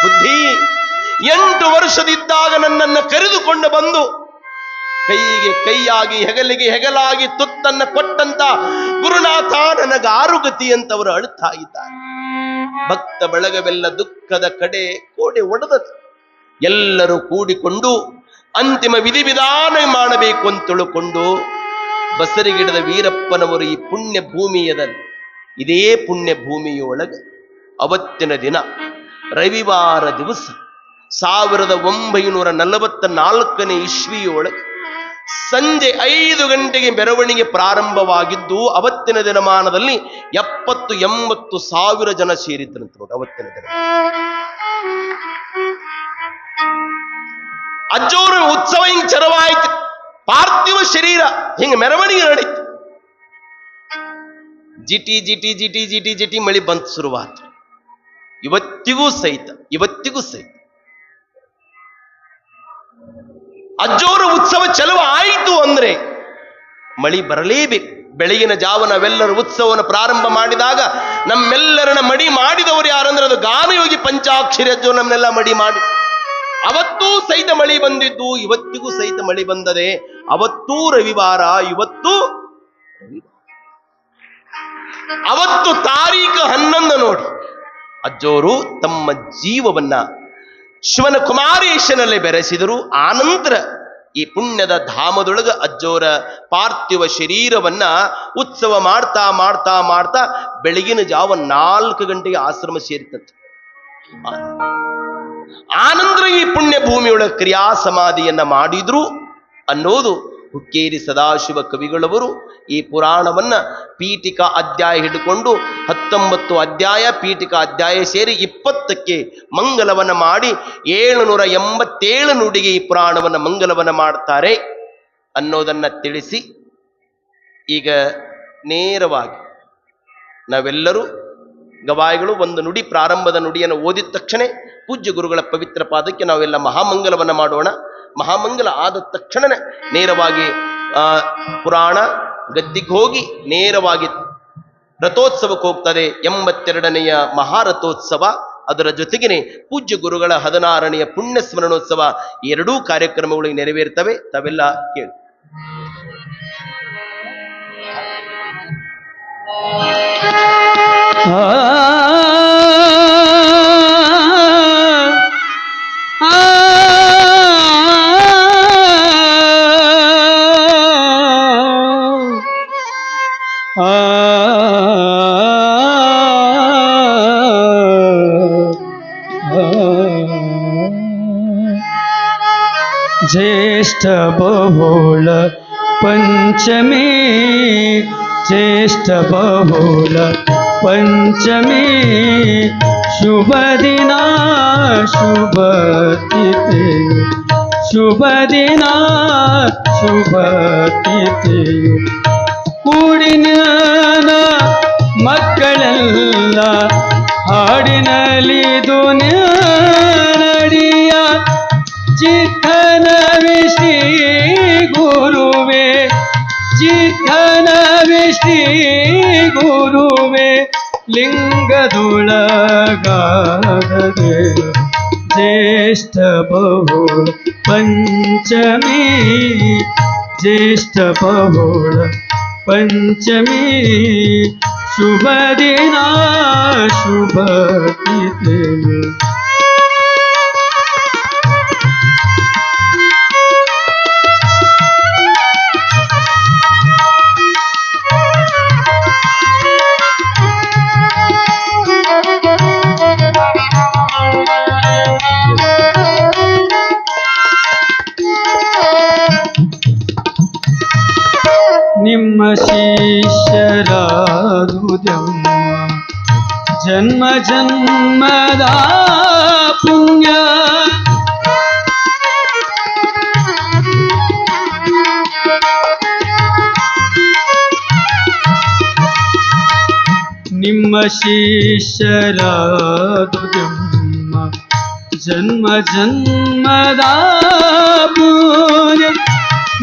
ಬುದ್ಧಿ 8 ವರ್ಷದಿದ್ದಾಗ ನನ್ನನ್ನು ಕರೆದುಕೊಂಡು ಬಂದು ಕೈಗೆ ಕೈಯಾಗಿ ಹೆಗಲಿಗೆ ಹೆಗಲಾಗಿ ತುತ್ತನ್ನ ಕೊಟ್ಟಂತ ಗುರುನಾಥ ನನಗ ಆರುಗತಿ ಅಂತವರು ಅಳುತ್ತಾ ಇದ್ದಾರೆ. ಭಕ್ತ ಬಳಗವೆಲ್ಲ ದುಃಖದ ಕಡೆ ಕೋಡೆ ಒಡೆದದು. ಎಲ್ಲರೂ ಕೂಡಿಕೊಂಡು ಅಂತಿಮ ವಿಧಿವಿಧಾನ ಮಾಡಬೇಕು ಅಂತ ತಿಳ್ಕೊಂಡು ಬಸರಿಗಿಡದ ವೀರಪ್ಪನವರು ಈ ಪುಣ್ಯ ಭೂಮಿಯದಲ್ಲಿ ಇದೇ ಪುಣ್ಯ ಭೂಮಿಯೊಳಗೆ ಅವತ್ತಿನ ದಿನ ರವಿವಾರ ದಿವಸ 1944ನೇ ಇಸ್ವಿಯೊಳಗೆ ಸಂಜೆ 5 ಗಂಟೆಗೆ ಮೆರವಣಿಗೆ ಪ್ರಾರಂಭವಾಗಿದ್ದು ಅವತ್ತಿನ ದಿನಮಾನದಲ್ಲಿ 70-80 ಸಾವಿರ ಜನ ಸೇರಿದ್ರಂತ ನೋಡಿ. ಅವತ್ತಿನ ದಿನ ಅಜ್ಜೋರು ಉತ್ಸವ ಹಿಂಗ್ ಚರವಾಯ್ತು, ಪಾರ್ಥಿವ ಶರೀರ ಹಿಂಗ ಮೆರವಣಿಗೆ ನಡೀತು. ಜಿಟಿ ಜಿಟಿ ಜಿಟಿ ಜಿಟಿ ಜಿಟಿ ಮಳಿ ಬಂತು ಶುರುವಾತು. ಇವತ್ತಿಗೂ ಸಹಿತ ಅಜ್ಜೋರ ಉತ್ಸವ ಚಲುವ ಆಯಿತು ಅಂದ್ರೆ ಮಳಿ ಬರಲೇಬೇಕು. ಬೆಳಗಿನ ಜಾವ ನಾವೆಲ್ಲರೂ ಉತ್ಸವವನ್ನು ಪ್ರಾರಂಭ ಮಾಡಿದಾಗ ನಮ್ಮೆಲ್ಲರನ್ನ ಮಡಿ ಮಾಡಿದವರು ಯಾರಂದ್ರೆ ಅದು ಗಾನಯೋಗಿ ಪಂಚಾಕ್ಷರಿ ಅಜ್ಜೋ ನಮ್ಮನ್ನೆಲ್ಲ ಮಡಿ ಮಾಡಿ. ಅವತ್ತೂ ಸಹಿತ ಮಳಿ ಬಂದಿದ್ದು, ಇವತ್ತಿಗೂ ಸಹಿತ ಮಳಿ ಬಂದದೆ. ಅವತ್ತೂ ರವಿವಾರ, ಇವತ್ತು ಅವತ್ತು ತಾರೀಖು 11 ನೋಡಿ. ಅಜ್ಜೋರು ತಮ್ಮ ಜೀವವನ್ನ ಶಿವನ ಕುಮಾರೇಶನಲ್ಲಿ ಬೆರೆಸಿದರು. ಆನಂತರ ಈ ಪುಣ್ಯದ ಧಾಮದೊಳಗ ಅಜ್ಜೋರ ಪಾರ್ಥಿವ ಶರೀರವನ್ನ ಉತ್ಸವ ಮಾಡ್ತಾ ಮಾಡ್ತಾ ಮಾಡ್ತಾ ಬೆಳಗಿನ ಜಾವ 4 ಗಂಟೆಗೆ ಆಶ್ರಮ ಸೇರ್ತದೆ. ಆನಂತರ ಈ ಪುಣ್ಯ ಭೂಮಿಯೊಳಗ ಕ್ರಿಯಾ ಸಮಾಧಿಯನ್ನ ಮಾಡಿದ್ರು ಅನ್ನೋದು ಹುಕ್ಕೇರಿ ಸದಾಶಿವ ಕವಿಗಳವರು ಈ ಪುರಾಣವನ್ನ ಪೀಠಿಕಾ ಅಧ್ಯಾಯ ಹಿಡ್ಕೊಂಡು 19 ಅಧ್ಯಾಯ ಪೀಠಿಕಾ ಅಧ್ಯಾಯ ಸೇರಿ 20ಕ್ಕೆ ಮಂಗಲವನ್ನ ಮಾಡಿ 787 ನುಡಿಗೆ ಈ ಪುರಾಣವನ್ನ ಮಂಗಲವನ್ನ ಮಾಡ್ತಾರೆ ಅನ್ನೋದನ್ನ ತಿಳಿಸಿ, ಈಗ ನೇರವಾಗಿ ನಾವೆಲ್ಲರೂ ಗವಾಯಿಗಳು ಒಂದು ನುಡಿ ಪ್ರಾರಂಭದ ನುಡಿಯನ್ನು ಓದಿದ ತಕ್ಷಣ ಪೂಜ್ಯ ಗುರುಗಳ ಪವಿತ್ರ ಪಾದಕ್ಕೆ ನಾವೆಲ್ಲ ಮಹಾಮಂಗಲವನ್ನ ಮಾಡೋಣ. ಮಹಾಮಂಗಲ ಆದ ತಕ್ಷಣ ನೇರವಾಗಿ ಪುರಾಣ ಗದ್ದಿಗೆ ಹೋಗಿ ನೇರವಾಗಿ ರಥೋತ್ಸವಕ್ಕೆ ಹೋಗ್ತದೆ. 82ನೆಯ ಮಹಾರಥೋತ್ಸವ, ಅದರ ಜೊತೆಗೇನೆ ಪೂಜ್ಯ ಗುರುಗಳ 16ನೆಯ ಪುಣ್ಯ ಸ್ಮರಣೋತ್ಸವ, ಎರಡೂ ಕಾರ್ಯಕ್ರಮಗಳಿಗೆ ನೆರವೇರ್ತವೆ. ತಾವೆಲ್ಲ ಕೇಳಿ. ज्येष्ठ बहुल पंचमी, ज्येष्ठ बहुल पंचमी, शुभ दिना शुभ तिथि, शुभ दिना शुभ तिथि, ಕೂಡಿನ ಮಕ್ಕಳೆಲ್ಲ ಹಾಡಿನಲಿದು ನಡಿಯ ಚಿತ್ತನವೇ ಶ್ರೀ ಗುರುವೇ, ಚಿತ್ತನವೇ ಶ್ರೀ ಗುರುವೇ, ಲಿಂಗದೊಳಗಾಗದೆ ಜ್ಯೇಷ್ಠ ಬಹುಳ ಪಂಚಮಿ, ಜ್ಯೇಷ್ಠ ಬಹುಳ पंचमी, शुभ दिना शुभ तिथि, ನಿಮ್ಮ ಶಿಷ್ಯರಾದುದೆಮ್ಮ ಜನ್ಮ ಜನ್ಮದ ಪುಣ್ಯ, ನಿಮ್ಮ ಶಿಷ್ಯರಾದುದೆಮ್ಮ ಜನ್ಮ ಜನ್ಮದ ಪುಣ್ಯ,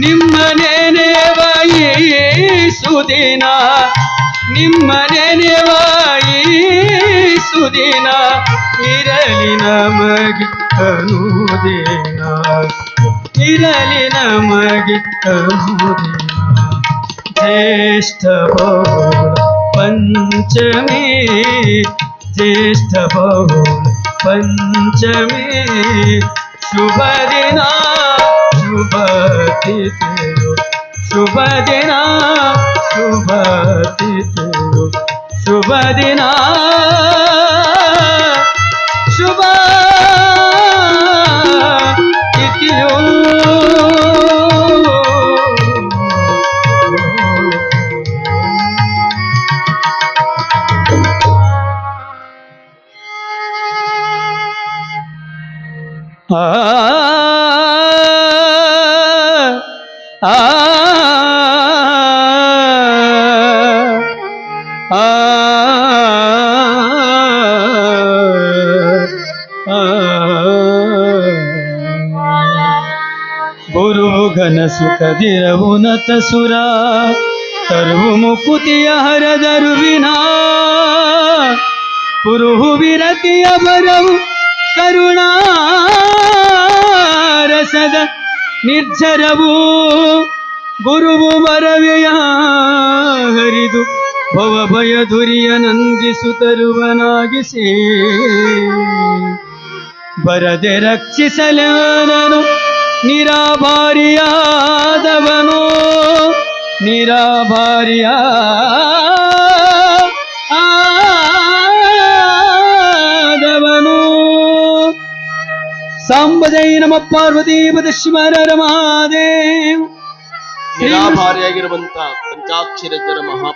ನಿಮ್ಮ ನೆನೆವಾಯಿ ಸುದಿನ, ನಿಮ್ಮ ನೆನೆವಾಯಿ ಸುದಿನ, ಇರಲಿ ನಮಗೆ ಅನುದಿನ, ಇರಲಿ ನಮಗೆ ಅನುದಿನ, ಜ್ಯೇಷ್ಠ ಬಹುಳ पंचमी, ज्येष्ठ बहुल पंचमी, शुभ दिना शुभ तिथि, शुभ दिना शुभ तिथि, शुभ दिना शुभ तिथियो, आ आ आ गुरु घन सुख दिरವುನತ ಸುರ ತರುವು ಮುಕುತಿಯ ಹರದರು ವಿನಾ, ಕುರುಹು ವಿರತಿಯ ಬರವು ಕರುಣಾರಸದ ನಿರ್ಜರವು, ಗುರುವು ಮರವೆಯ ಹರಿದು ಭವ ಭಯ ದುರಿಯ ನಂದಿಸುತ್ತರುವನಾಗಿಸಿ ಬರದೆ ರಕ್ಷಿಸಲವನು ನಿರಾಭಾರಿಯಾದವನು ನಿರಾಭಾರಿಯಾದವನು. ಸಾಂಬ ಜೈ ನಮ ಪಾರ್ವತಿ ಪದ ಶಿವರ ರಮಾದೇವ್. ನಿರಾಭಾರಿಯಾಗಿರುವಂತ ಪಂಚಾಕ್ಷರ ಮಹಾ